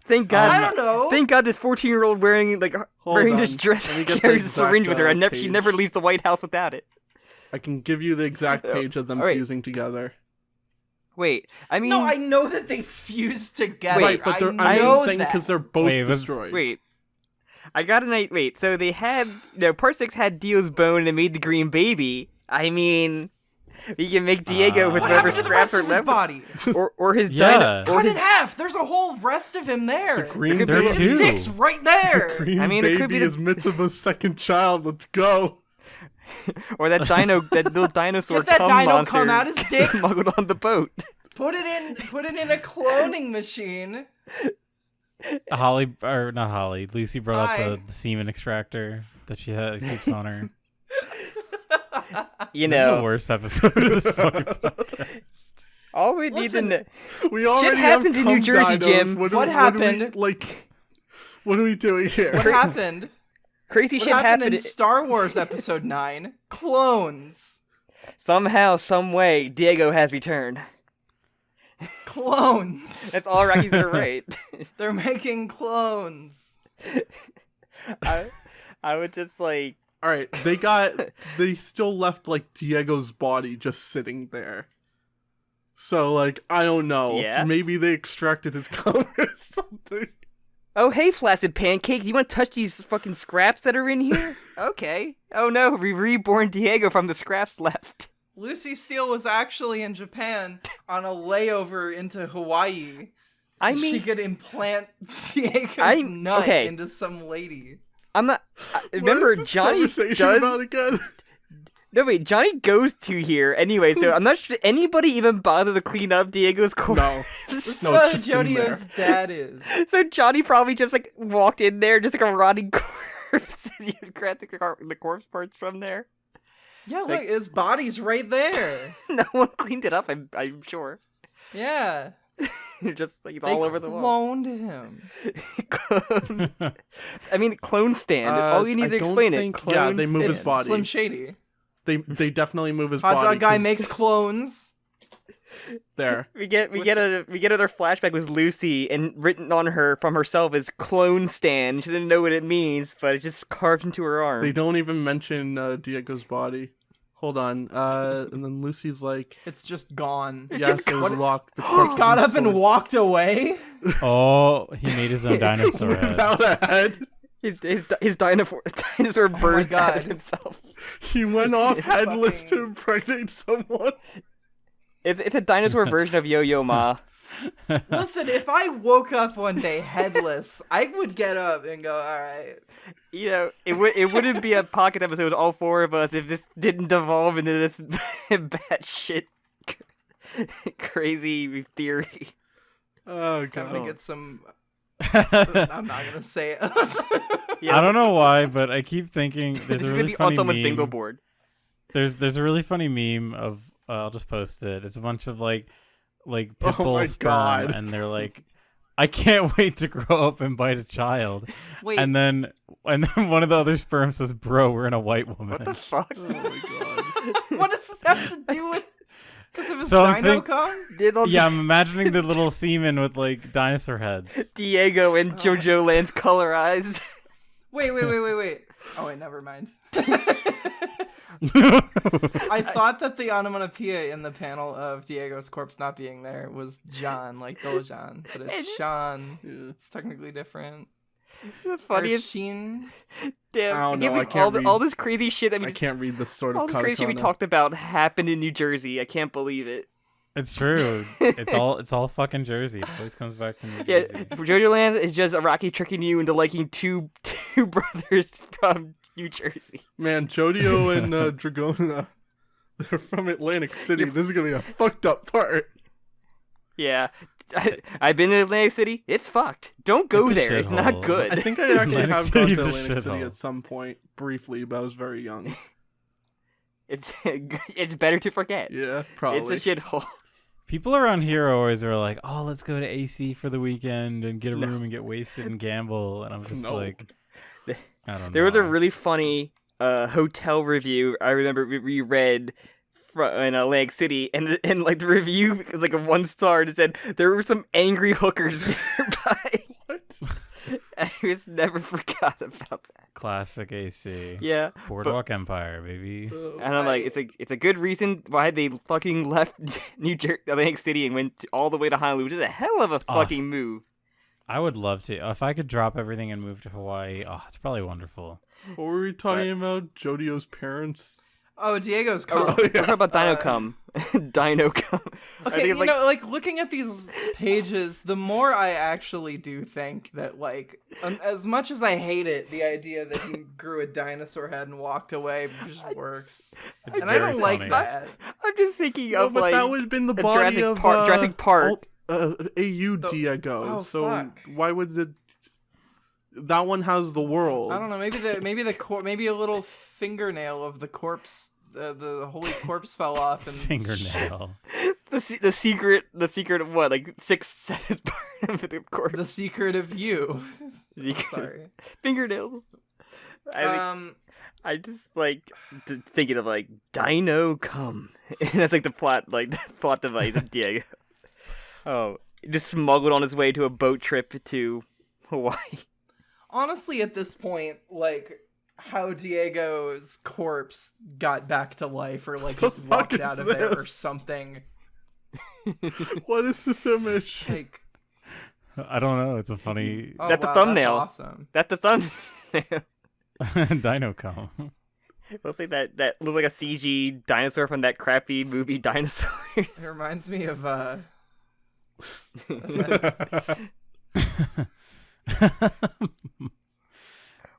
Thank God. I don't know. Thank God this 14-year-old wearing this on. dress Let me get the carries a exact, syringe with her, and she page. never leaves the White House without it. I can give you the exact page of them Alright. fusing together. Wait, I mean, No, I know that they fused together. Right, but they're, I I'm know saying that. because they're both Wait, was- destroyed. wait. I got an idea. Wait, so they had Part 6 had Dio's bone and it made the green baby. I mean, we can make Diego with What whatever happened to the scraps rest are of his left, body? or his Yeah. or Cut his in half. There's a whole rest of him there. The green There are baby, two. His dick's right there. green I mean, it baby could be the- is Mitsuba's second child. Let's go. or that little dinosaur Get that cum dino monster cum out his dick. smuggled on the boat. Put it in a cloning machine. Holly, or not Holly, Lucy brought Hi. up the semen extractor that she keeps on her. You This is the know, worst episode of this fucking podcast. all we need to Listen, know. We already have happens in New cum Jersey, dinos. Jim. What happened? What are we doing here? What happened? Crazy What shit happened in Star Wars Episode 9? Clones. Somehow, some way, Diego has returned. Clones. That's all Rocky's gonna write. They're making clones. I would just like. All right, they still left like Diego's body just sitting there. So like I don't know. Yeah? Maybe they extracted his cum or something. Oh, hey, flaccid pancake, you want to touch these fucking scraps that are in here? Okay. Oh no, we reborn Diego from the scraps left. Lucy Steele was actually in Japan on a layover into Hawaii. I So mean- she could implant Diego's nut okay. into some lady. I'm not. What Remember, is this Johnny conversation does. about again? No, wait, Johnny goes to here anyway, so I'm not sure anybody even bothered to clean up Diego's corpse. No. This No, is it's what just in Jodio's dad is. So Johnny probably just like walked in there, just like a rotting corpse, and you grabbed the corpse parts from there. Yeah, look, Like- his body's right there. No one cleaned it up, I'm sure. Yeah. Just like They all over the wall. cloned him. I mean, clone stand. All you need I to don't explain it. think- Clone yeah, they move his It's body. Slim Shady. They definitely move his Hot body. dog guy 'cause makes clones. there. We get another flashback with Lucy, and written on her from herself is clone stand. She doesn't know what it means, but it's just carved into her arm. They don't even mention Diego's body. Hold on. And then Lucy's like, It's just gone. yes, it was What- locked. The corpse Got was up and stored. walked away. Oh, he made his own dinosaur head. Without a head. His dinosaur bird God. out of himself. He went off headless Fucking- to impregnate someone. It's a dinosaur version of Yo-Yo Ma. Listen, if I woke up one day headless, I would get up and go, all right. You know, it wouldn't be a pocket episode with all four of us if this didn't devolve into this batshit crazy theory. Oh I'm god. gonna get some. I'm not gonna say it. I don't know why, but I keep thinking This there's is a gonna really be on funny someone's bingo meme. board. There's a really funny meme of I'll just post it. It's a bunch of like pit Oh bull my sperm, God. and they're like, I can't wait to grow up and bite a child. Wait, And then one of the other sperms says, "Bro, we're in a white woman." What the fuck? Oh my god. what does this have to do with? Because of his So I'm dino think- cum? Yeah, I'm imagining the little semen with like dinosaur heads. Diego and JoJolands colorized. Wait. Oh wait, never mind. I thought that the onomatopoeia in the panel of Diego's corpse not being there was John, like Dojan, but it's Sean. Yeah. It's technically different. The Or funniest. Sheen. Damn, I don't know, give me I can't read- all this crazy shit that we I can't read this sort all of this crazy shit we katakana. talked about happened in New Jersey. I can't believe it. It's true. It's all fucking Jersey. It always comes back from New Yeah, Jersey. JoJoland is just Iraqi tricking you into liking two brothers from New Jersey. Man, Jodio and Dragona, they're from Atlantic City. This is gonna be a fucked up part. Yeah, I've been in Atlantic City. It's fucked. Don't go It's a there. It's not shithole. good. I think I actually Atlantic have gone to City's a Atlantic City shithole. at some point, briefly, but I was very young. It's better to forget. Yeah, probably. It's a shithole. People around here always are like, "Oh, let's go to AC for the weekend and get a room and get wasted and gamble." And I'm just No. like, I don't know. There was a really funny hotel review I remember we read in Atlantic City, and like the review was like a 1-star. It said there were some angry hookers nearby. What? I just never forgot about that. classic AC. Yeah, Boardwalk Empire, baby. and I'm like, it's a good reason why they fucking left Atlantic City and went all the way to Honolulu, which is a hell of a fucking move. I would love to. If I could drop everything and move to Hawaii, oh, it's probably wonderful. What were we talking about? Jodio's parents? Oh, Diego's cum. We're talking about Dino Cum. Dino Cum. I Okay, think you it's like, know, like looking at these pages, the more I actually do think that, like, as much as I hate it, the idea that he grew a dinosaur head and walked away just works, It's and I very don't like funny. that. I'm just thinking No, of but like that would have been the a body Jurassic of Park- Jurassic Park. AU The- Diego. Oh, so fuck. why would that one has the world? I don't know. Maybe a little fingernail of the corpse, the holy corpse fell off and Fingernail. the secret of what, like 6/7 part of the corpse. The secret of you. Secret- Sorry. Fingernails. Um. I just like thinking of like Dino Cum. And that's like the plot device of Diego. Oh, just smuggled on his way to a boat trip to Hawaii. Honestly, at this point, like, how Diego's corpse got back to life, or like The just fuck walked is out of there, or this? something. What is this image? Like, I don't know. It's a funny oh, That's the wow, thumbnail. That's awesome. That's the thumbnail. dino cum. Looks like that looks like a CG dinosaur from that crappy movie Dinosaurs. It reminds me of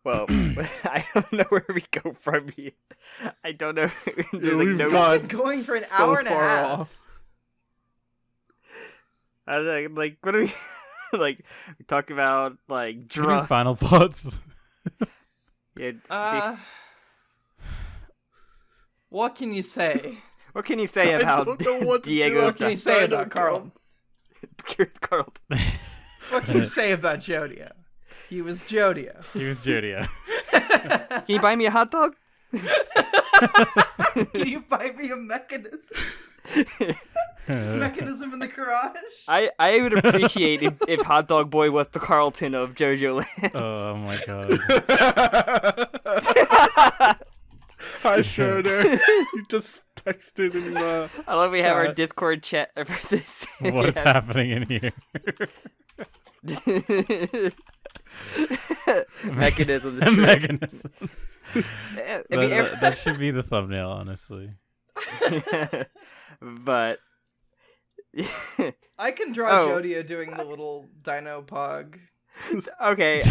Well, I don't know where we go from here. I don't know. There's Yeah, like we've no. got going for an so hour and a far half. off. I don't know, like, what do we like? We talk about like Any drunk. final thoughts? Yeah, What can you say? what can you say I about don't know what to do Diego? What can you say about Carl? Carl? What can you say about Jodio? He was Jodio. He was Jodio. Can you buy me a hot dog? Can you buy me a mechanism? Mechanism in the garage? I would appreciate if Hot Dog Boy was the Carlton of JoJolands. Oh my god. Hi, Schroeder. You just texted in the. I love we have our Chat. Discord chat for this. What's Yeah. happening in here? Mechanism. Mechanism. Have you ever- That should be the thumbnail, honestly. But I can draw Oh. Jodio doing the little dino pog. okay,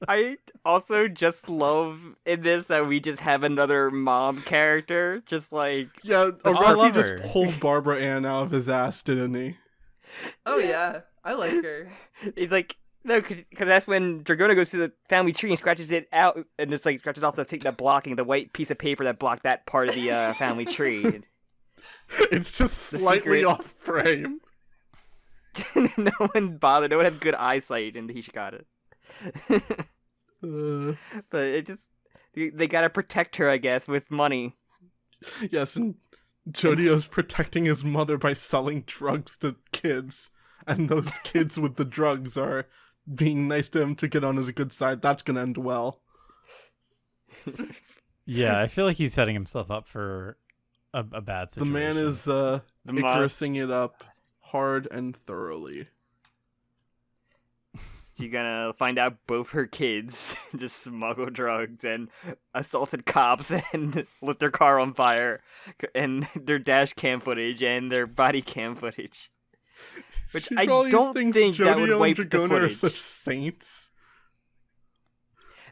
I also just love in this that we just have another mom character, just like Yeah, I Rocky love just her. pulled Barbara Ann out of his ass, didn't he? Oh yeah, I like her. he's like no, because that's when Dragona goes to the family tree and scratches it out and just like scratches off the thing that blocking the white piece of paper that blocked that part of the family tree. It's just The slightly secret- off frame. No one bothered. No one had good eyesight, and he got it. But it just they gotta protect her, I guess, with money. Yes, and Jodio's protecting his mother by selling drugs to kids, and those kids with the drugs are being nice to him to get on his good side. That's gonna end well. Yeah, I feel like he's setting himself up for a bad The situation. man is The Icarusing it up hard and thoroughly. She's gonna find out both her kids just smuggle drugs and assaulted cops and lit their car on fire, and their dash cam footage and their body cam footage. Which She I probably don't thinks think that would Jodio wipe and the Dragona are footage. such saints.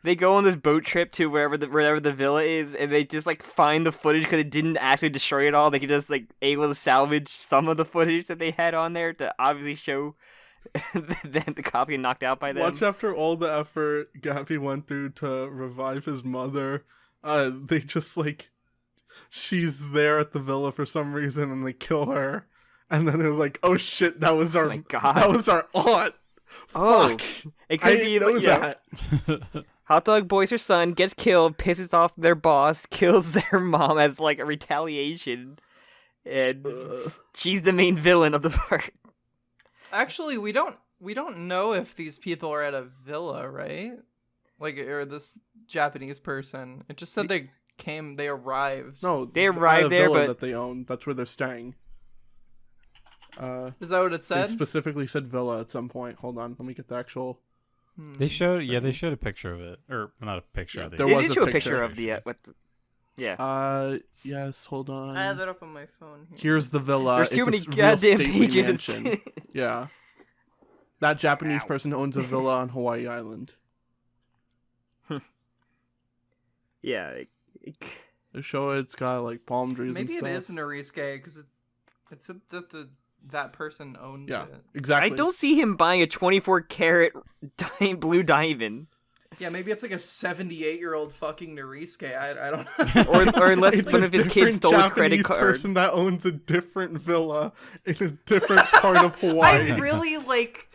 They go on this boat trip to wherever the villa is, and they just like find the footage because it didn't actually destroy it all. They could just like able to salvage some of the footage that they had on there to obviously show that the cop getting knocked out by them. Watch after all the effort Gabby went through to revive his mother. They just like she's there at the villa for some reason, and they kill her. And then they're like, "Oh shit, that was our my God. that was our aunt." Oh, Fuck. it I could be didn't know like, you know, that. Hot Dog Boy's her son gets killed, pisses off their boss, kills their mom as like a retaliation, and she's the main villain of the part. Actually, we don't know if these people are at a villa, right? Like, or this Japanese person. It just said they arrived. No, They at a arrived there, villa but- that they own. That's where they're staying. Is that what it They said? specifically said villa at some point. Hold on, let me get the actual. They showed a picture of it, or not a picture. Yeah, of the there They was did a show a picture. picture of the yeah. Yes, hold on. I have it up on my phone here. Here's the villa. There's too It's a many real goddamn stately pages. mansion. Yeah. That Japanese Ow. person owns a villa on Hawaii Island. Yeah. They show it's got like palm trees Maybe and it stuff. is Norisuke because it said that that person owns Yeah, it. exactly. I don't see him buying a 24 karat blue diamond. Yeah, maybe it's like a 78-year-old fucking Norisuke. I don't know. Or unless It's one a of his kids different stole a Japanese credit card. person that owns a different villa in a different part of Hawaii. I really like.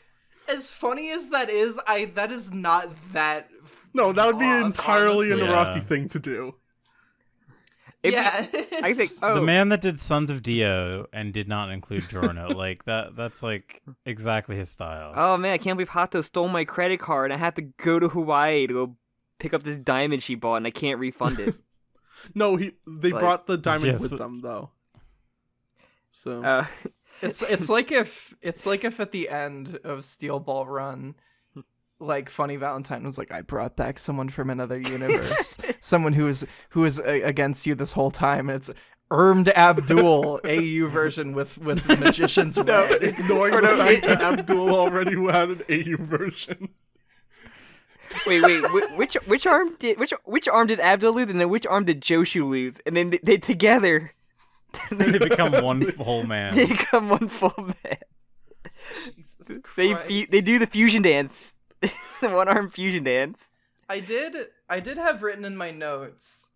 As funny as that is, that is not that. No, that would be wrong, entirely an honestly. Iraqi Yeah. thing to do. Yeah, I think. Oh, The man that did Sons of Dio and did not include Giorno, like that's like exactly his style. Oh man, I can't believe Hato stole my credit card. I had to go to Hawaii to go pick up this diamond she bought, and I can't refund it. No, they Like- brought the diamond Yes. with them though. So it's like if at the end of Steel Ball Run, like Funny Valentine was like, I brought back someone from another universe, someone who was against you this whole time. And it's Ermed Abdul AU version with Magician's Red. ignoring the fact that Abdul already had an AU version. Wait. Which arm did Abdul lose, and then which arm did Joshu lose, and then they together They become one whole man. they become one full man. Jesus They Christ. they do the fusion dance, the one arm fusion dance. I did have written in my notes.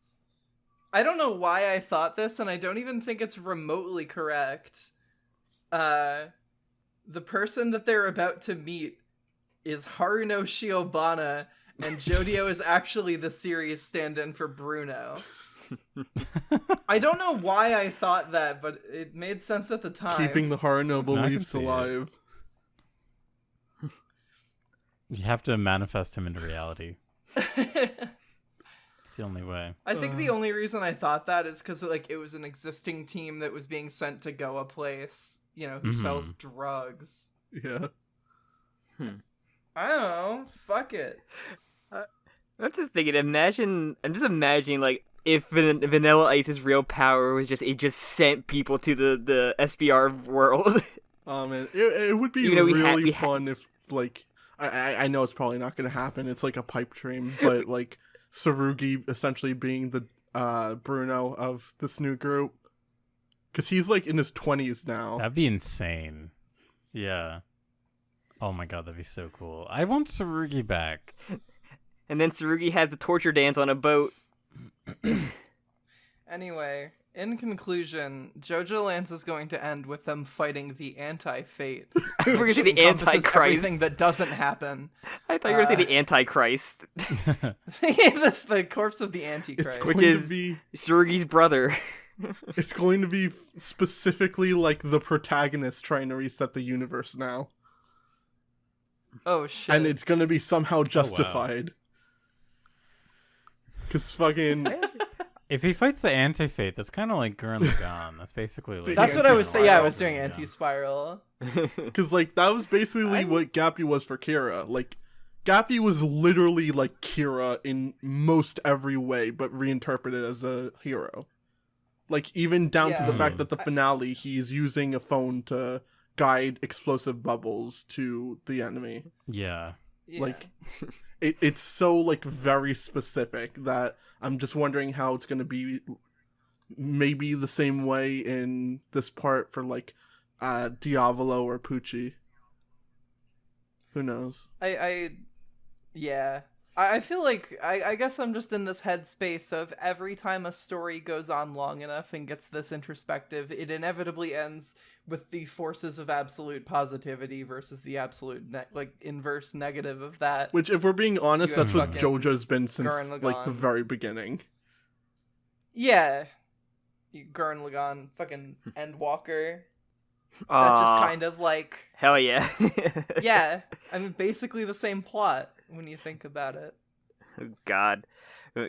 I don't know why I thought this, and I don't even think it's remotely correct. The person that they're about to meet is Haruno Shiobana, and Jodio is actually the series stand-in for Bruno. I don't know why I thought that, but it made sense at the time. Keeping the Haruno I can beliefs see it. alive. You have to manifest him into reality. It's the only way. I think the only reason I thought that is because like it was an existing team that was being sent to go a place, who sells drugs. Yeah. I don't know. Fuck it. I'm just thinking. I'm just imagining like if Vanilla Ice's real power was just it just sent people to the SBR world. Oh man, it would be Even though really fun if like I know it's probably not going to happen. It's like a pipe dream, but like Tsurugi essentially being the Bruno of this new group, because he's like in his 20s now. That'd be insane. Yeah. Oh my god, that'd be so cool. I want Tsurugi back. And then Tsurugi has the torture dance on a boat. Anyway, in conclusion, JoJolands is going to end with them fighting the anti-fate. We're gonna say the encompasses Antichrist. Everything that doesn't happen. I thought you were gonna say the Antichrist, This the corpse of the Antichrist. It's Which going is- to be Tsurugi's brother. it's going to be specifically like the protagonist trying to reset the universe now, Oh shit. and it's going to be somehow justified. Because fucking If he fights the anti-fate, that's kind of like Gurren Lagann. That's basically like... That's what I was Gurren yeah, I Lagann, was doing yeah. anti-spiral. Because, like, that was basically what Gappy was for Kira. Like, Gappy was literally like Kira in most every way, but reinterpreted as a hero. Like, even down to the Yeah. fact that the finale, he's using a phone to guide explosive bubbles to the enemy. Yeah. Yeah. Like, it's so, like, very specific that I'm just wondering how it's going to be maybe the same way in this part for, like, Diavolo or Pucci. Who knows? Yeah. I feel like, I guess I'm just in this headspace of every time a story goes on long enough and gets this introspective, it inevitably ends with the forces of absolute positivity versus the absolute, inverse negative of that. Which, if we're being honest, You that's have what fucking JoJo's been since, Gurren like, the Lagann. very beginning. Yeah. Gurren Lagann, fucking Endwalker. That Aw, just kind of, like, hell yeah. yeah. I mean, basically the same plot when you think about it. God.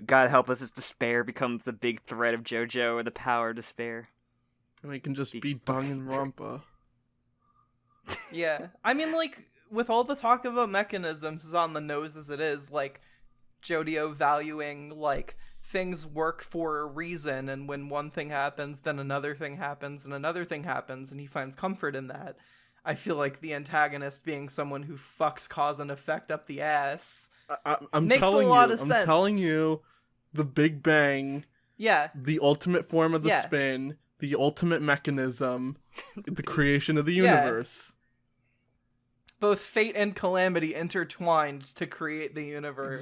God help us as despair becomes the big threat of JoJo, or the power of despair. And it can just be Dung and Rampa. Yeah. I mean, like, with all the talk about mechanisms as on the nose as it is, like, Jodio valuing, like, things work for a reason, and when one thing happens, then another thing happens, and another thing happens, and he finds comfort in that. I feel like the antagonist being someone who fucks cause and effect up the ass. I'm Makes a telling lot you, of I'm sense. telling you, the Big Bang, Yeah. the ultimate form of the Yeah. spin, the ultimate mechanism, the creation of the Yeah. universe. Both fate and calamity intertwined to create the universe.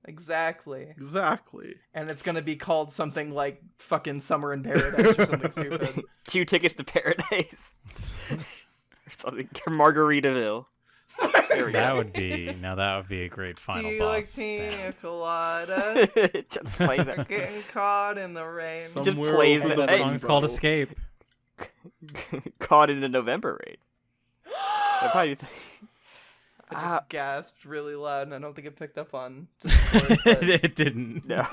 Exactly. And it's gonna be called something like fucking Summer in Paradise or something stupid. 2 tickets to paradise. Or something. Margaritaville. There we That go. would be a great Do final you boss. like stab. pina coladas? Just play that. Getting caught in the rain. Somewhere plays over it. the That Hey. song's called rainbow. Escape. Caught in the November raid. That'd probably I just gasped really loud, and I don't think it picked up on. It didn't. no.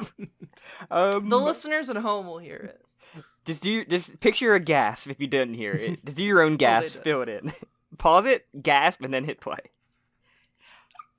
The listeners at home will hear it. Just picture a gasp if you didn't hear it. Just do your own gasp, did. fill it in. Pause it, gasp, and then hit play.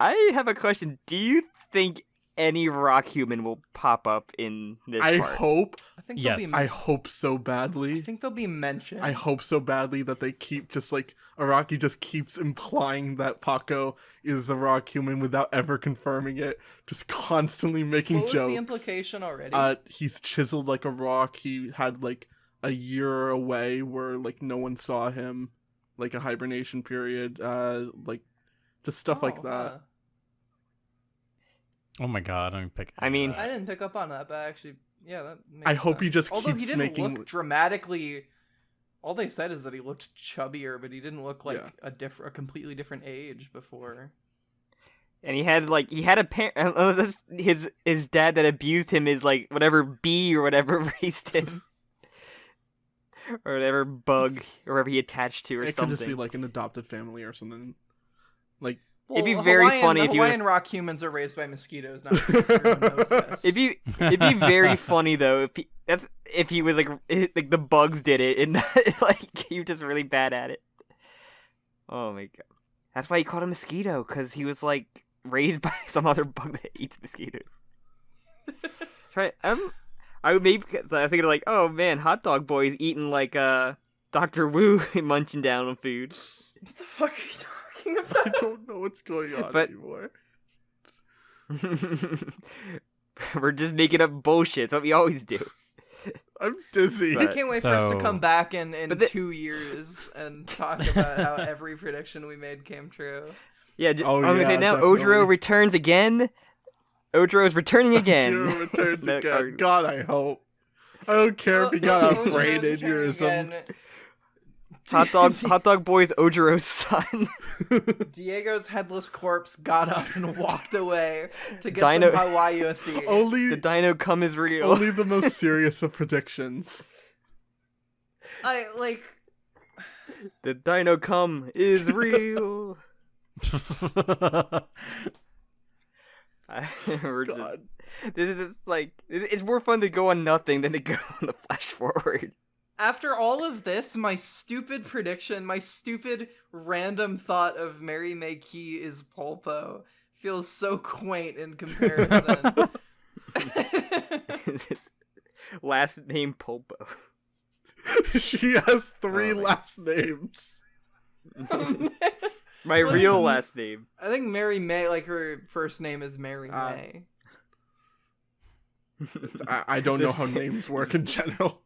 I have a question. Do you think any rock human will pop up in this I part. hope. I think Yes. they'll be. I hope so badly. I think they'll be mentioned. I hope so badly that they keep just like Araki just keeps implying that Paco is a rock human without ever confirming it, just constantly making What was jokes. the implication already? He's chiseled like a rock. He had like a year away where like no one saw him, like a hibernation period. Like just stuff like that. Huh. Oh my god, I'm picking. I mean- I didn't pick up on that, but actually, yeah, that makes I hope he sense. just Although keeps he didn't making- look dramatically. All they said is that he looked chubbier, but he didn't look like Yeah. a completely different age before. And he had a parent. His dad that abused him is like whatever bee or whatever raised him, or whatever bug or whatever he attached to or It something. could just be like an adopted family or something. Like It'd be very funny if you Hawaiian rock humans are raised by mosquitoes, not because everyone knows this. It'd be very funny though if he was like the bugs did it and like he was just really bad at it. Oh my god, that's why he called him mosquito, because he was like raised by some other bug that eats mosquitoes. Right? I was thinking like, oh man, hot dog boy's eating like Dr. Wu munching down on food. What the fuck are you talking I about? don't know what's going on But- anymore. We're just making up bullshit. That's what we always do. I'm dizzy. I But- can't wait for us to So- come back in But the- 2 years and talk about how every prediction we made came true. Yeah, Oh, I'm gonna say yeah, now. definitely. Ojiro returns again. Ojiro is returning again. Jiro returns That- again. God, I hope. I don't care if he got a brain aneurysm. Hot dog boy's Ojiro's son. Diego's headless corpse got up and walked away to get Dino- some Hawaii. Only, The dino come is real. only the most serious of predictions. I like. The dino come is real. We're just- God. this is like it's more fun to go on nothing than to go on the flash forward. After all of this, my stupid prediction, my stupid random thought of Mary May Key is Pulpo feels so quaint in comparison. Last name Pulpo. She has 3 Oh, my- last names. My What real is- last name. I think Mary May, like her first name is Mary Ah. May. I don't know This- how names work in general.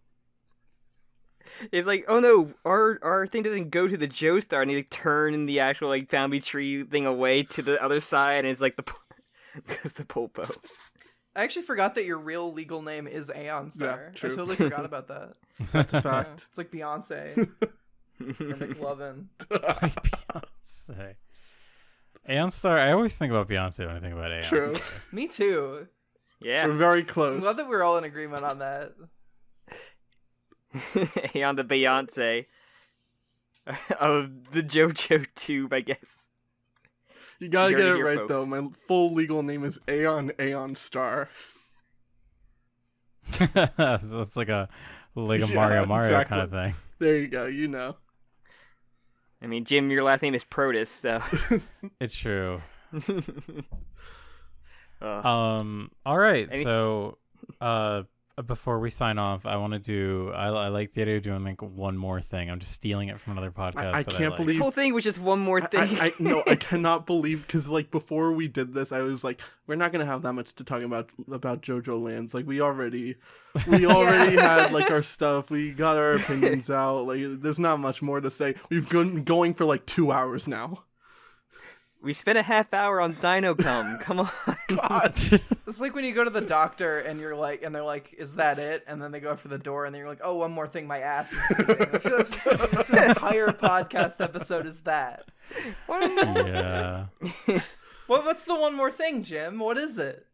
It's like, oh no, our thing doesn't go to the Joestar, and they like, turn the actual like family tree thing away to the other side, and it's like the goes to Pulpo. I actually forgot that your real legal name is Aeonstar. Yeah, true. I totally forgot about that. That's a Yeah, fact. it's like Beyonce or McLovin. Beyonce. Aeonstar. I always think about Beyonce when I think about Aeonstar. True. Me too. We're Yeah, very I'm close. glad that we're all in agreement on that. on the Beyonce of the JoJo tube, I guess. You gotta You get heard it it here, right folks. though. My full legal name is Aeonstar. So it's like a Yeah, Mario exactly. kind of thing. There you go. You know. I mean, Jim, your last name is Protus, so. It's true. Uh, All right. Any- So, before we sign off, I want to do. I like the idea of doing like one more thing. I'm just stealing it from another podcast. I that can't like. this believe- whole thing was just one more thing. No, I cannot believe because like before we did this, I was like, we're not gonna have that much to talk about JoJolands. Like we already had like our stuff. We got our opinions out. Like there's not much more to say. We've been going for like 2 hours now. We spent a half hour on Dino Come. Come on. God. It's like when you go to the doctor and you're like, and they're like, "Is that it?" And then they go for the door and then you're like, "Oh, one more thing, my ass is bleeding." I feel that's an entire podcast episode is that. Yeah. What's the one more thing, Jim? What is it?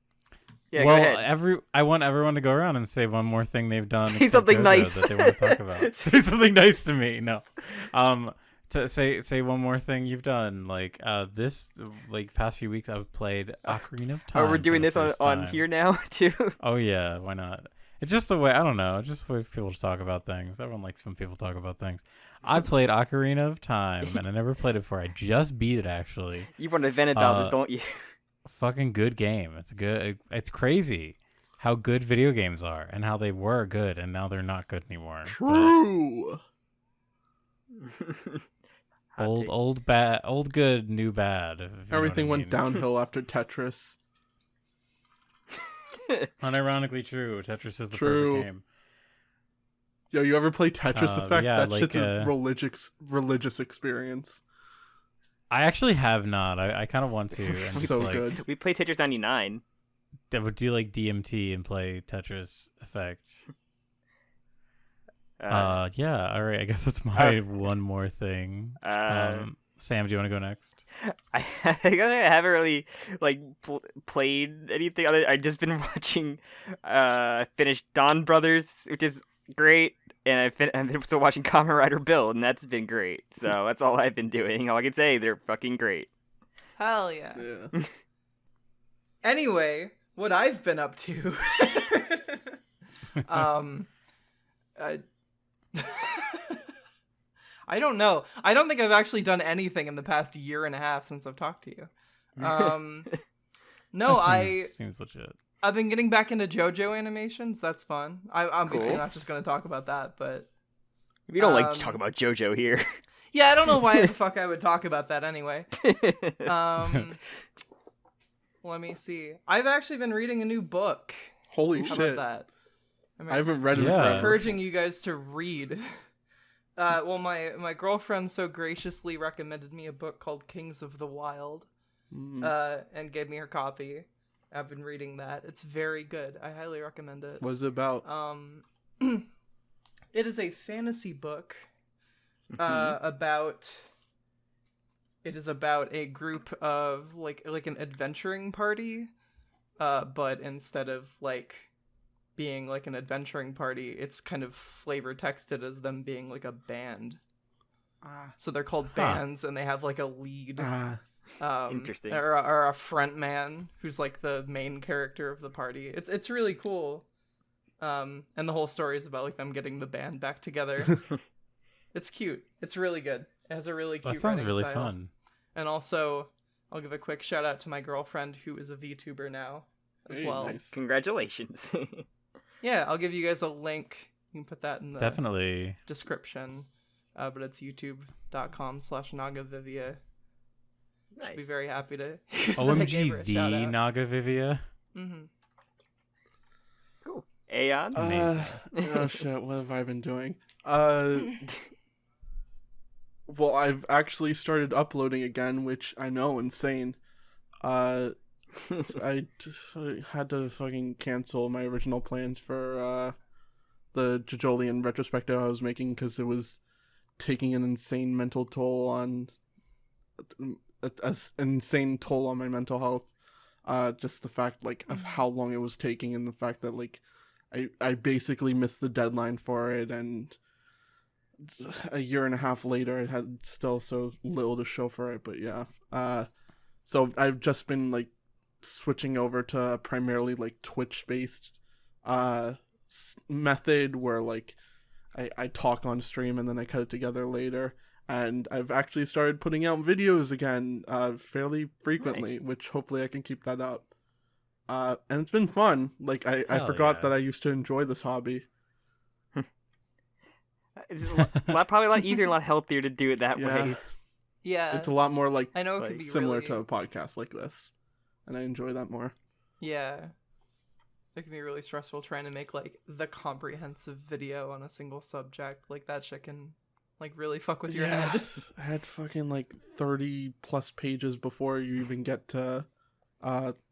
Yeah, well, go ahead. I want everyone to go around and say one more thing they've done. Say except something JoJo nice. that they want to talk about. Say something nice to me. No. To say one more thing you've done. Like this like past few weeks I've played Ocarina of Time. Oh, we're doing for this the on, first on time. here now, too? Oh yeah, why not? It's just a way. I don't know. It's just a way for people to talk about things. Everyone likes when people talk about things. I played Ocarina of Time, and I never played it before. I just beat it actually. You want to Venedales, Uh, don't you? fucking good game. It's good. It's crazy how good video games are and how they were good and now they're not good anymore. True. Old bad, old good, new bad. If you know what I Everything went mean. downhill after Tetris. Unironically true. Tetris is the True. perfect game. Yo, you ever play Tetris Effect? yeah, That like, shit's a religious experience. I actually have not. I kind of want to. And just, So like, good. We played Tetris 99. I would do like DMT and play Tetris Effect. Yeah. All right. I guess that's my one more thing. Sam, do you want to go next? I haven't really like played anything other. I've just been watching. Finished Dawn Brothers, which is great, and I've been still watching Kamen Rider Build, and that's been great. So that's all I've been doing. All I can say, they're fucking great. Hell yeah. Yeah. Anyway, what I've been up to. I don't know. I don't think I've actually done anything in the past year and a half since I've talked to you. No, seems legit. I've been getting back into JoJo animations. That's fun. I'm obviously Cool. not just going to talk about that, but We don't like to talk about JoJo here. yeah, I don't know why the fuck I would talk about that anyway. Let me see. I've actually been reading a new book. Holy How shit. about that? I haven't read it Yeah. forever. Encouraging you guys to read. Well, my girlfriend so graciously recommended me a book called Kings of the Wild, and gave me her copy. I've been reading that. It's very good. I highly recommend it. What's it about? It is a fantasy book about. It is about a group of like an adventuring party, but instead of like being like an adventuring party, it's kind of flavor texted as them being like a band. So they're called bands, and they have like a lead. Interesting. Or a front man who's like the main character of the party. It's really cool. And the whole story is about like them getting the band back together. It's cute. It's really good. It has a really cute. That sounds writing really style. fun. And also, I'll give a quick shout out to my girlfriend who is a VTuber now as Hey, well. nice. Congratulations. Yeah, I'll give you guys a link. You can put that in the Definitely. description. But it's youtube.com/Nagavivia. Nice. I'd be very happy to. OMG, the Nagavivia. Mm-hmm. Cool. Aeon? Amazing. Oh shit, what have I been doing? Well, I've actually started uploading again, which I know, insane. I had to fucking cancel my original plans for the JoJolands retrospective I was making because it was taking an insane mental toll on insane toll on my mental health. Just the fact like of how long it was taking, and the fact that like I basically missed the deadline for it, and a year and a half later I had still so little to show for it. But yeah, so I've just been like switching over to primarily like Twitch based method where like I talk on stream and then I cut it together later, and I've actually started putting out videos again fairly frequently. Nice. Which hopefully I can keep that up, and it's been fun. Like I forgot yeah. that I used to enjoy this hobby. It's probably a lot easier and a lot healthier to do it that Yeah. way. Yeah, It's a lot more like I know it like, can be similar really, to a podcast like this, and I enjoy that more. Yeah, it can be really stressful trying to make like the comprehensive video on a single subject. Like that shit can like really fuck with your head. I had fucking like 30 plus pages before you even get to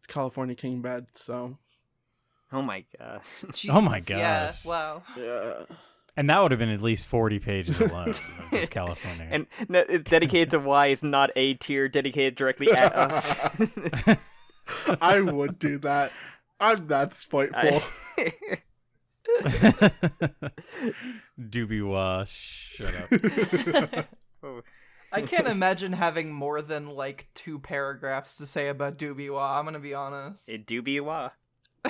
California King Bed, so Oh my god. Oh my Jesus, yeah, gosh. wow. yeah. And that would have been at least 40 pages alone of just California. And it's dedicated to Y, it's not A tier dedicated directly at us. I would do that. I'm that spiteful. Doobie Wash. Shut up. I can't imagine having more than like 2 paragraphs to say about Dubiwa. I'm gonna be honest. It do be Wa.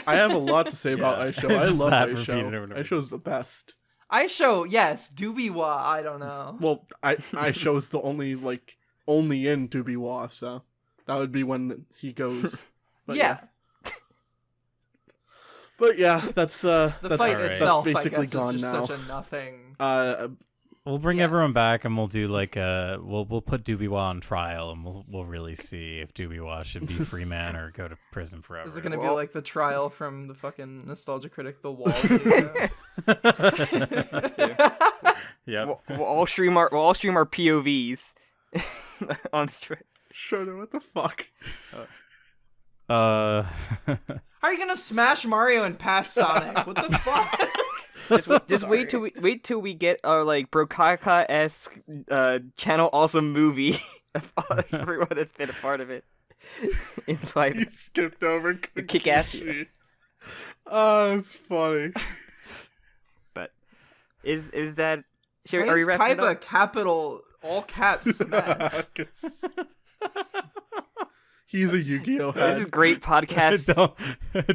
I have a lot to say about Yeah. Aisho. I Just love that repeated over Aisho. and over. Aisho's the best. Yes, Dubiwa. I don't know. Well, Aisho's the only in Dubiwa, so that would be when he goes. But yeah. But yeah, that's The that's, fight alright. itself, that's I basically guess, gone is just now. such a nothing. We'll bring Yeah. everyone back and we'll do like we'll put Dubiwa on trial and we'll really see if Dubiwa should be free man or go to prison forever. Is it gonna be Well- like the trial from the fucking nostalgia critic, The Wall? Video? Yep. we'll all stream our POVs on stream. Shoto, what the fuck? Uh, How are you gonna smash Mario and pass Sonic? What the fuck? Just wait till we get our like BROKAKAka-esque channel awesome movie of everyone that's been a part of it. In He life. skipped over Kick-ass. Kishi. Oh, it's funny. But is that Why are we is wrapping it Kaiba up? capital all caps smash? He's a Yu-Gi-Oh This is head. great podcast.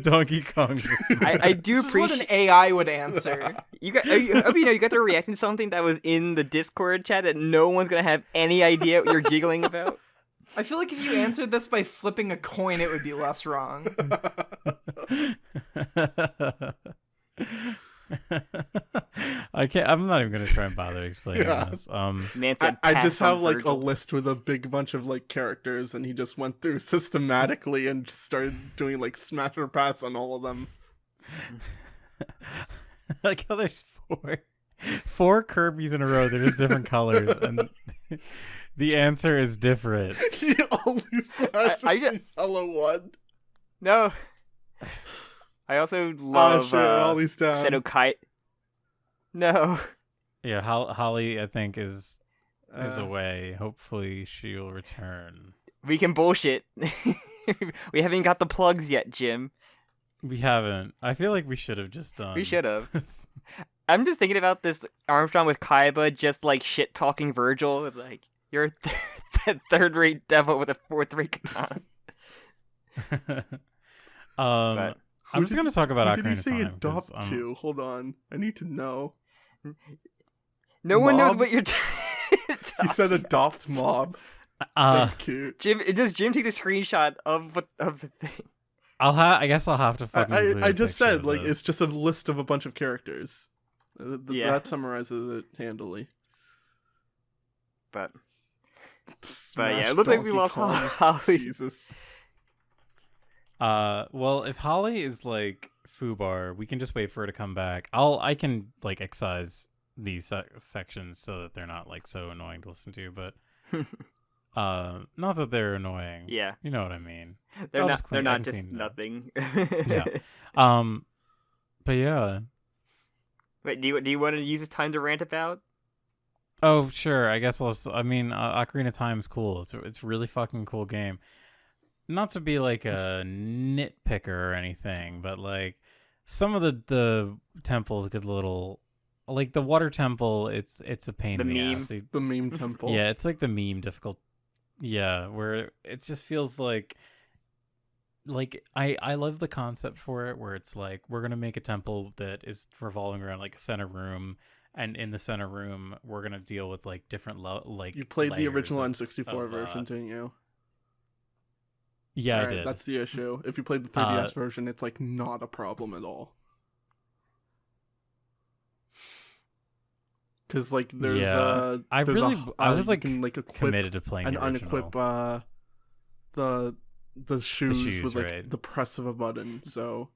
Donkey Kong. I do This is what an appreciate AI would answer. you got you got to react to something that was in the Discord chat that no one's gonna have any idea what you're giggling about. I feel like if you answered this by flipping a coin, it would be less wrong. I can't. I'm not even gonna try and bother explaining Yeah. this. Man said I pass just on have like a Virgil. list with a big bunch of like characters, and he just went through systematically and just started doing like smash or pass on all of them. Like how there's four Kirby's in a row. They're just different colors, and the answer is different. He only smashed I the yellow one. No. I also Oh love shit! Ollie's down. Sedokai. No. Yeah, Holly, I think is Uh, away. Hopefully, she'll return. We can bullshit. We haven't got the plugs yet, Jim. We haven't. I feel like we should have just done. We should have. I'm just thinking about this Armstrong with Kaiba just like shit talking Virgil. It's like you're a third-rate devil with a fourth-rate katana. But- I'm just gonna talk about who did he Ocarina of say Time. 'cause, adopt to? Hold on, I need to know. No one knows Mob? what you're. He said adopt mob. That's cute. Jim takes a screenshot of the thing. I guess I'll have to fucking. include I a just picture said of like this. it's just a list of a bunch of characters. Yeah. That summarizes it handily. But Smash yeah, it looks like we Donkey lost Kong. Holly. Jesus. Well, if Holly is like Fubar, we can just wait for her to come back. I can like excise these sections so that they're not like so annoying to listen to, but not that they're annoying. Yeah, You know what I mean. they're I'll not. just clean- They're I not can just clean them up. nothing. Yeah. But yeah. Wait, do you want to use this time to rant about? Oh, sure. I guess I mean, Ocarina of Time is cool. It's a really fucking cool game. Not to be like a nitpicker or anything, but like some of the temples get a little like the water temple. It's a pain The in the meme? ass. The meme temple. Yeah, it's like the meme difficult. Yeah, where it just feels like I love the concept for it, where it's like we're gonna make a temple that is revolving around like a center room. And in the center room, we're gonna deal with like different You played the layers original of- N64 of, version, didn't you? Yeah, I Alright, did. That's the issue. If you played the 3DS version, it's like not a problem at all. Because like there's Yeah. I there's really- I was, you like, can, equip committed to playing and the original. unequip the shoes with like right. the press of a button. So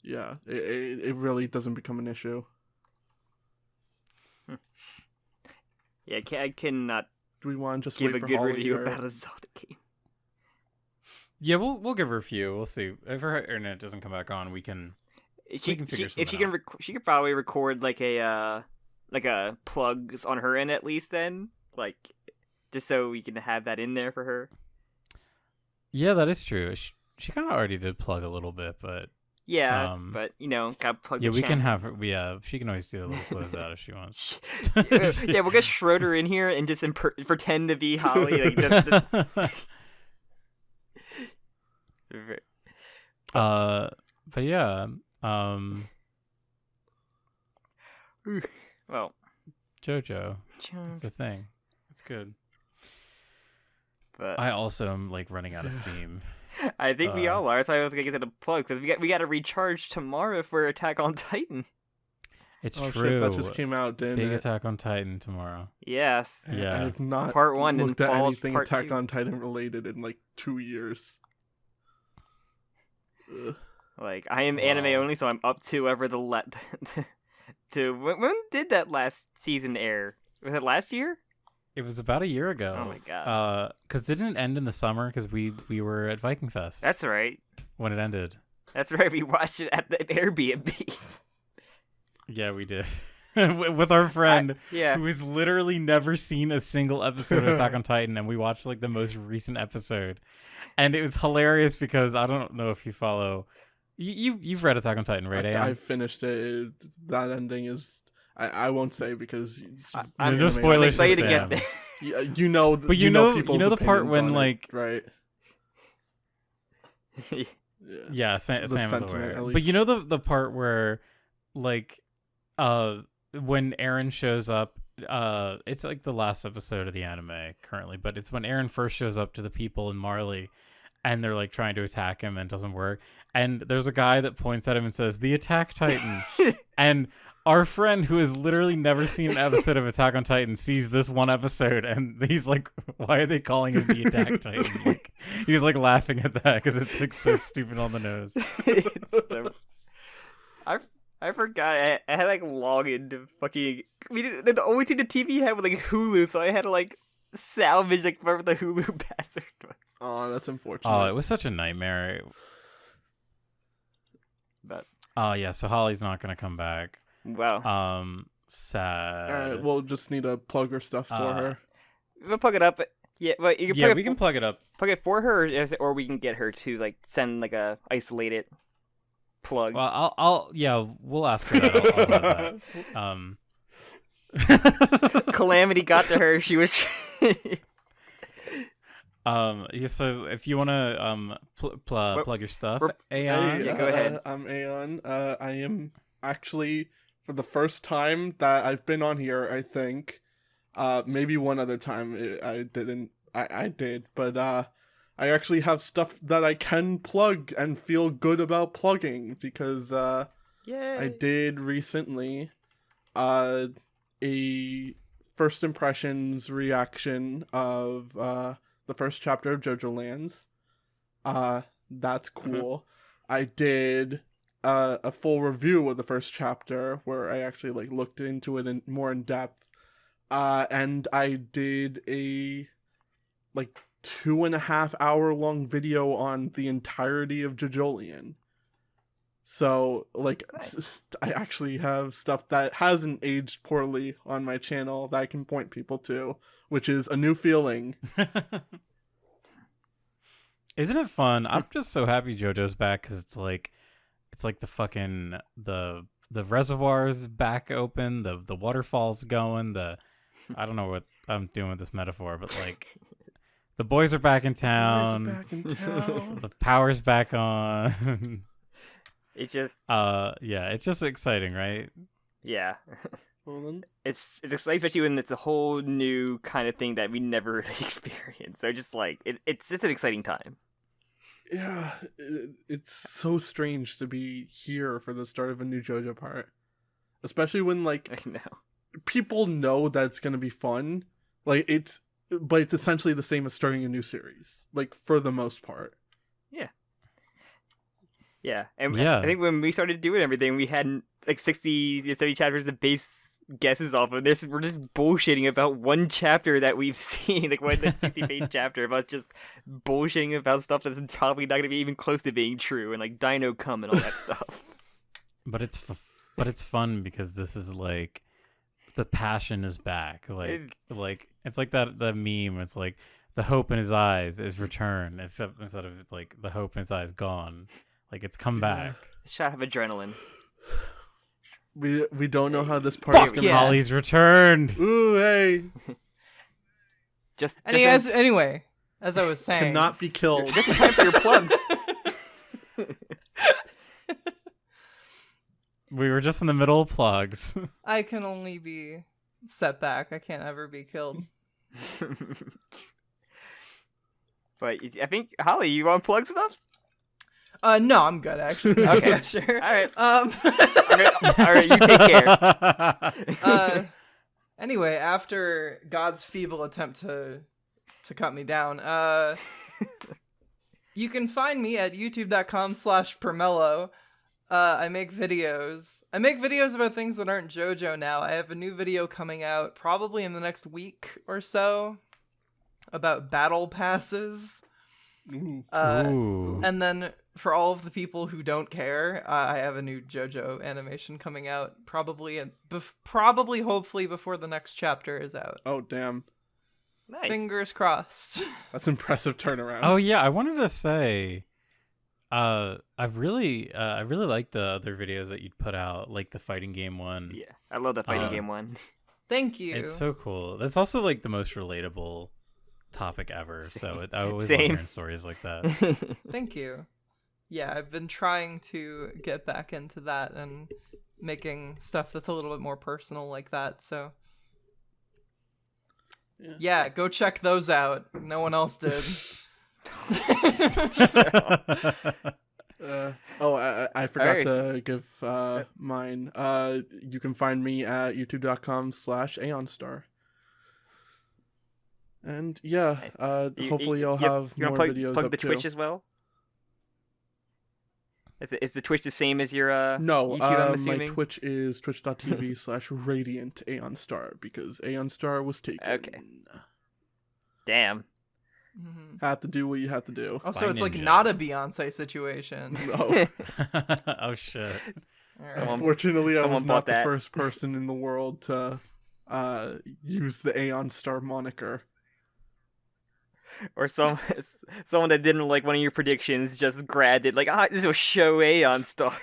yeah, it really doesn't become an issue. Yeah, I cannot Do we want to just give wait a for good Holly review or- about a Zelda game. Yeah, we'll give her a few. We'll see if her internet doesn't come back on. We can. She can figure if something she can out. she could probably record like a plugs on her end at least then, like just so we can have that in there for her. Yeah, that is true. She kind of already did plug a little bit, but Yeah, but gotta plug. yeah, the we can channel. have her. Yeah, she can always do a little close out if she wants. Yeah, we'll get Schroeder in here and just pretend to be Holly. Like, But yeah, well, JoJo. It's a thing. It's good. But I also am like running out of steam. I think we all are. That's why I was gonna get to the plug because we got to recharge tomorrow for Attack on Titan. It's Oh true. shit, that just came out, didn't Big it? Attack on Titan tomorrow. Yes. Yeah. I have not Part 1 and looked at Falls anything Part Attack 2. on Titan related in like 2 years. Ugh. Like I am Wow. anime only, so I'm up to whoever the to when did that last season air? Was it last year? It was about a year ago. Oh my god. Because didn't it end in the summer? Because we were at Viking Fest That's right. when it ended. That's right. We watched it at the Airbnb. Yeah, we did. With our friend Yeah. who has literally never seen a single episode of Attack on Titan, and we watched like the most recent episode. And it was hilarious because I don't know if you follow. You've read Attack on Titan, right? I finished it. That ending is. I won't say because I'm no spoilers for excited to get Sam. there. you know. But you know people's the part opinions when on it, like right. Yeah, Sam The is sentiment, aware. at But you least. know the part where like when Eren shows up, it's like the last episode of the anime currently, but it's when Eren first shows up to the people in Marley and they're like trying to attack him and it doesn't work. And there's a guy that points at him and says, "The Attack Titan." And our friend who has literally never seen an episode of Attack on Titan sees this one episode and he's like, "Why are they calling him the Attack Titan?" Like, he's like laughing at that because it's like so stupid on the nose. I forgot. I had like log into fucking. The only thing the TV had was like Hulu, so I had to like salvage like whatever the Hulu password was. Oh, that's unfortunate. Oh, it was such a nightmare. But Oh yeah, so Holly's not gonna come back. wow, Sad. We'll just need to plug her stuff for her. we'll plug it up. Yeah, but you can Yeah, plug we it, can plug it up. plug it for her, or we can get her to like send like a isolated plug. Well, we'll ask her that. I'll have that. Calamity got to her. She was. Yeah, so if you want to plug your stuff, Aeon. Yeah, go ahead. I'm Aeon. I am actually, for the first time that I've been on here, I think, maybe one other time I didn't. I did, but I actually have stuff that I can plug and feel good about plugging because Yay. I did recently a first impressions reaction of the first chapter of JoJolands. That's cool. I did a full review of the first chapter where I actually like looked into it more in depth. And I did a like 2.5 hour long video on the entirety of JoJolion. So, like, Nice. I actually have stuff that hasn't aged poorly on my channel that I can point people to, which is a new feeling. Isn't it fun? I'm just so happy JoJo's back because it's like the fucking the reservoir's back open, the waterfall's going, I don't know what I'm doing with this metaphor, but like the boys are back in town. Back in town. The power's back on. It just Yeah, it's just exciting, right? yeah. Well, then, It's exciting, especially when it's a whole new kind of thing that we never really experienced. So just like it's just an exciting time. yeah, it's so strange to be here for the start of a new JoJo part, especially when like I know. people know that it's gonna be fun. Like but it's essentially the same as starting a new series, like for the most part. Yeah, and Yeah. I think when we started doing everything, we had like 60 to 70 chapters to base guesses off of. We're just bullshitting about one chapter that we've seen, like one 60-page chapter about just bullshitting about stuff that's probably not going to be even close to being true, and like Dino Come and all that stuff. But it's fun because this is like the passion is back. Like it's like that the meme. It's like the hope in his eyes is returned, except instead of like the hope in his eyes gone. Like it's come back. Shot of adrenaline. We don't know how this part Fuck is gonna. yeah. Holly's returned. Ooh, hey, Just Anyway, as I was saying, cannot be killed. just in time for your plugs. We were just in the middle of plugs. I can only be set back. I can't ever be killed. But I think Holly, you want to plug stuff? No, I'm good actually. Okay. Sure. All right. All right, you take care. Anyway, after God's feeble attempt to cut me down, you can find me at youtube.com/Purmello. I make videos. I make videos about things that aren't JoJo now. I have a new video coming out probably in the next week or so about battle passes. Ooh. And then for all of the people who don't care, I have a new JoJo animation coming out probably hopefully before the next chapter is out. Oh, damn. Nice. Fingers crossed. That's impressive turnaround. Oh yeah, I wanted to say, I really like the other videos that you'd put out, like the fighting game one. Yeah, I love the fighting game one. Thank you. It's so cool. That's also like the most relatable topic ever. So I always love Same. hearing stories like that. Thank you. Yeah, I've been trying to get back into that and making stuff that's a little bit more personal like that. So yeah, go check those out. No one else did. I forgot to give mine. You can find me at youtube.com/Aeonstar. And yeah, hopefully you'll have you more plug, videos plug up the too. Twitch as well? Is the Twitch the same as your No, YouTube, I'm my assuming? Twitch is twitch.tv/Radiant Aeonstar because Aeonstar was taken. Okay. Damn. Mhm. Had to do what you had to do. Oh, so By it's like Ninja. not a Beyonce situation. No. Oh shit. All right. Someone- Unfortunately, I was someone not bought the that. first person in the world to use the Aeonstar moniker. Or someone that didn't like one of your predictions just grabbed it like, this will show Aeonstar.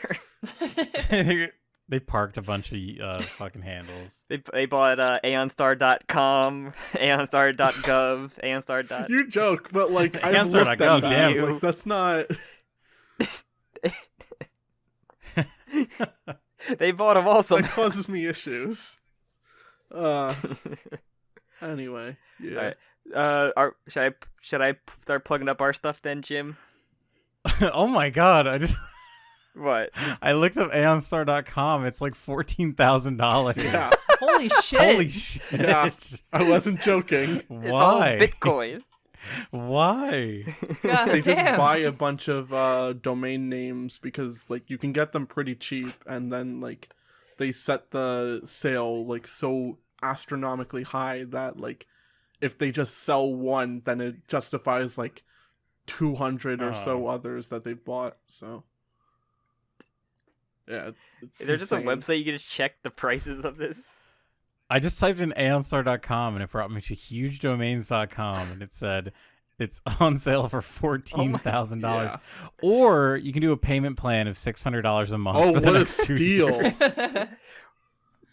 They parked a bunch of fucking handles. They bought Aeonstar.com, Aeonstar.gov, Aeonstar. You joke, but like I've Aeonstar.gov, looked at that. damn. Like that's not. They bought them all That somehow. causes me issues. Anyway, yeah. Alright. Should I start plugging up our stuff then, Jim? Oh my god, What? I looked up Aeonstar.com. It's like $14,000. Yeah, Holy shit! Holy shit. Yeah. I wasn't joking. It's all Why? Bitcoin. Why? God They just damn. buy a bunch of domain names because like you can get them pretty cheap, and then like they set the sale like so astronomically high that like if they just sell one, then it justifies like 200 or so others that they've bought. So yeah, it's Is there just a insane. website you can just check the prices of this? I just typed in Aeonstar.com and it brought me to hugedomains.com and it said it's on sale for $14,000. Yeah. Or you can do a payment plan of $600 a month. Oh, for the what a next 2 steal. years.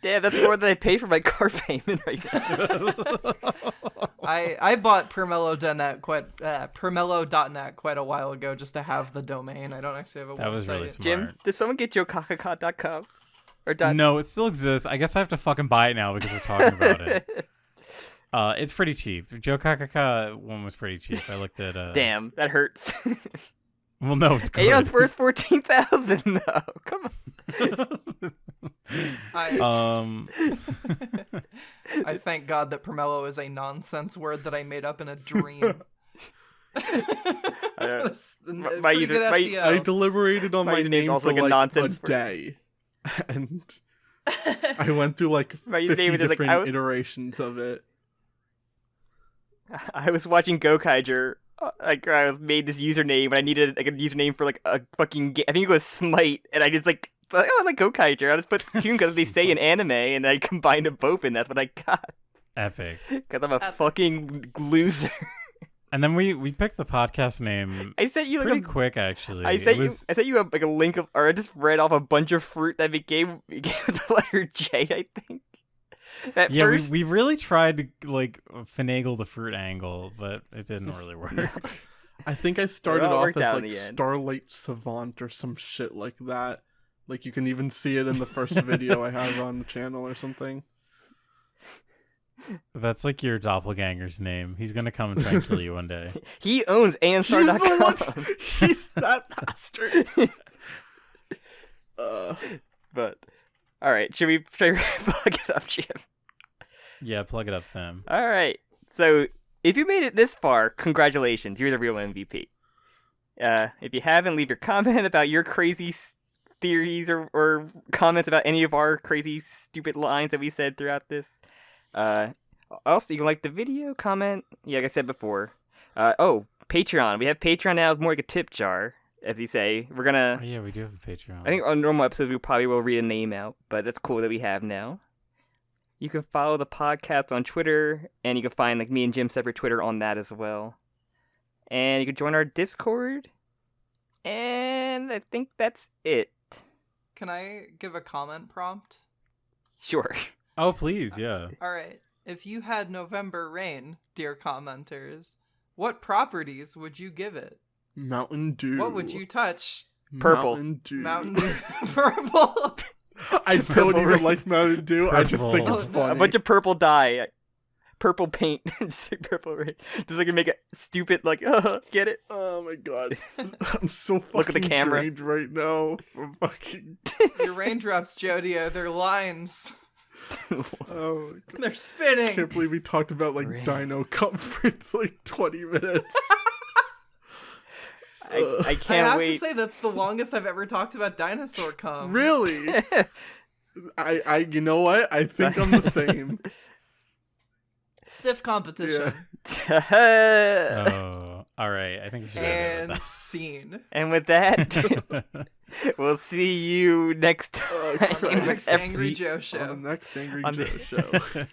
Damn, that's more than I pay for my car payment right now. I bought Purmello.net quite a while ago just to have the domain. I don't actually have a website. That was really smart. Jim, did someone get Jokakaka.com? Or dot... No, it still exists. I guess I have to fucking buy it now because we're talking about it. It's pretty cheap. Jokakaka one was pretty cheap. I looked at Damn, that hurts. Well, no, it's good. Aeon's worth 14,000. No, come on. I thank God that Purmello is a nonsense word that I made up in a dream. My user- my- SEO. I deliberated on My my username's name also for like a like nonsense a word. day, and I went through like My 50 username is like, different iterations of it. I was watching Gokaiger. Like I was made this username, and I needed like a username for like a fucking game. I think it was Smite, and I just like I like Gokaiger. I just put Kyun because they say in anime, and I combined them both, and that's what I got. Epic. Because I'm a Epic. fucking loser. And then we picked the podcast name I sent you like pretty quick, actually. I sent you like a link of, or I just read off a bunch of fruit that became the letter J. I think. At Yeah, first, we really tried to like finagle the fruit angle, but it didn't really work. I think I started all off worked as out in like the end. Starlight Savant or some shit like that. Like you can even see it in the first video I have on the channel or something. That's like your doppelganger's name. He's gonna come and try and kill you one day. He owns He's the one. Aeonstar.com. He's that bastard. But all right, should we plug it up, Jim? Yeah, plug it up, Sam. All right. So if you made it this far, congratulations. You're the real MVP. If you haven't, leave your comment about your crazy theories or comments about any of our crazy, stupid lines that we said throughout this. Also, you can like the video, comment. Yeah, like I said before. Patreon. We have Patreon now. It's more like a tip jar, as you say. We're gonna. Oh, yeah, we do have a Patreon. I think on normal episodes we probably will read a name out, but that's cool that we have now. You can follow the podcast on Twitter, and you can find like me and Jim's separate Twitter on that as well. And you can join our Discord. And I think that's it. Can I give a comment prompt? Sure. Oh, please, yeah. All right. If you had November rain, dear commenters, what properties would you give it? Mountain Dew. What would you touch? Purple. Mountain Dew. Mountain Dew. Purple. I don't even like Mountain Dew. I just think Purple. it's funny. A bunch of purple dye. Purple paint. Just like purple rain. Just like make it stupid, like, get it? Oh my god. I'm so fucking Look at the camera. drained right now. I'm fucking... Your raindrops, Jodio, they're lines. Oh my god. They're I spinning. can't believe we talked about like Rain. Dino Comfort for like 20 minutes. I I can't have wait. to say that's the longest I've ever talked about dinosaur cum. Really? I you know what? I think I'm the same. Stiff competition. Oh, all right. I think we should end And scene. And with that, it we'll see you next time. Oh, On the Christ. next Next Angry episode- Joe On the show. next Angry On the- Joe show.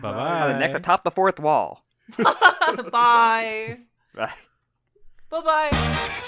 Bye On bye. the next, atop the fourth wall. Bye. Bye. Bye-bye.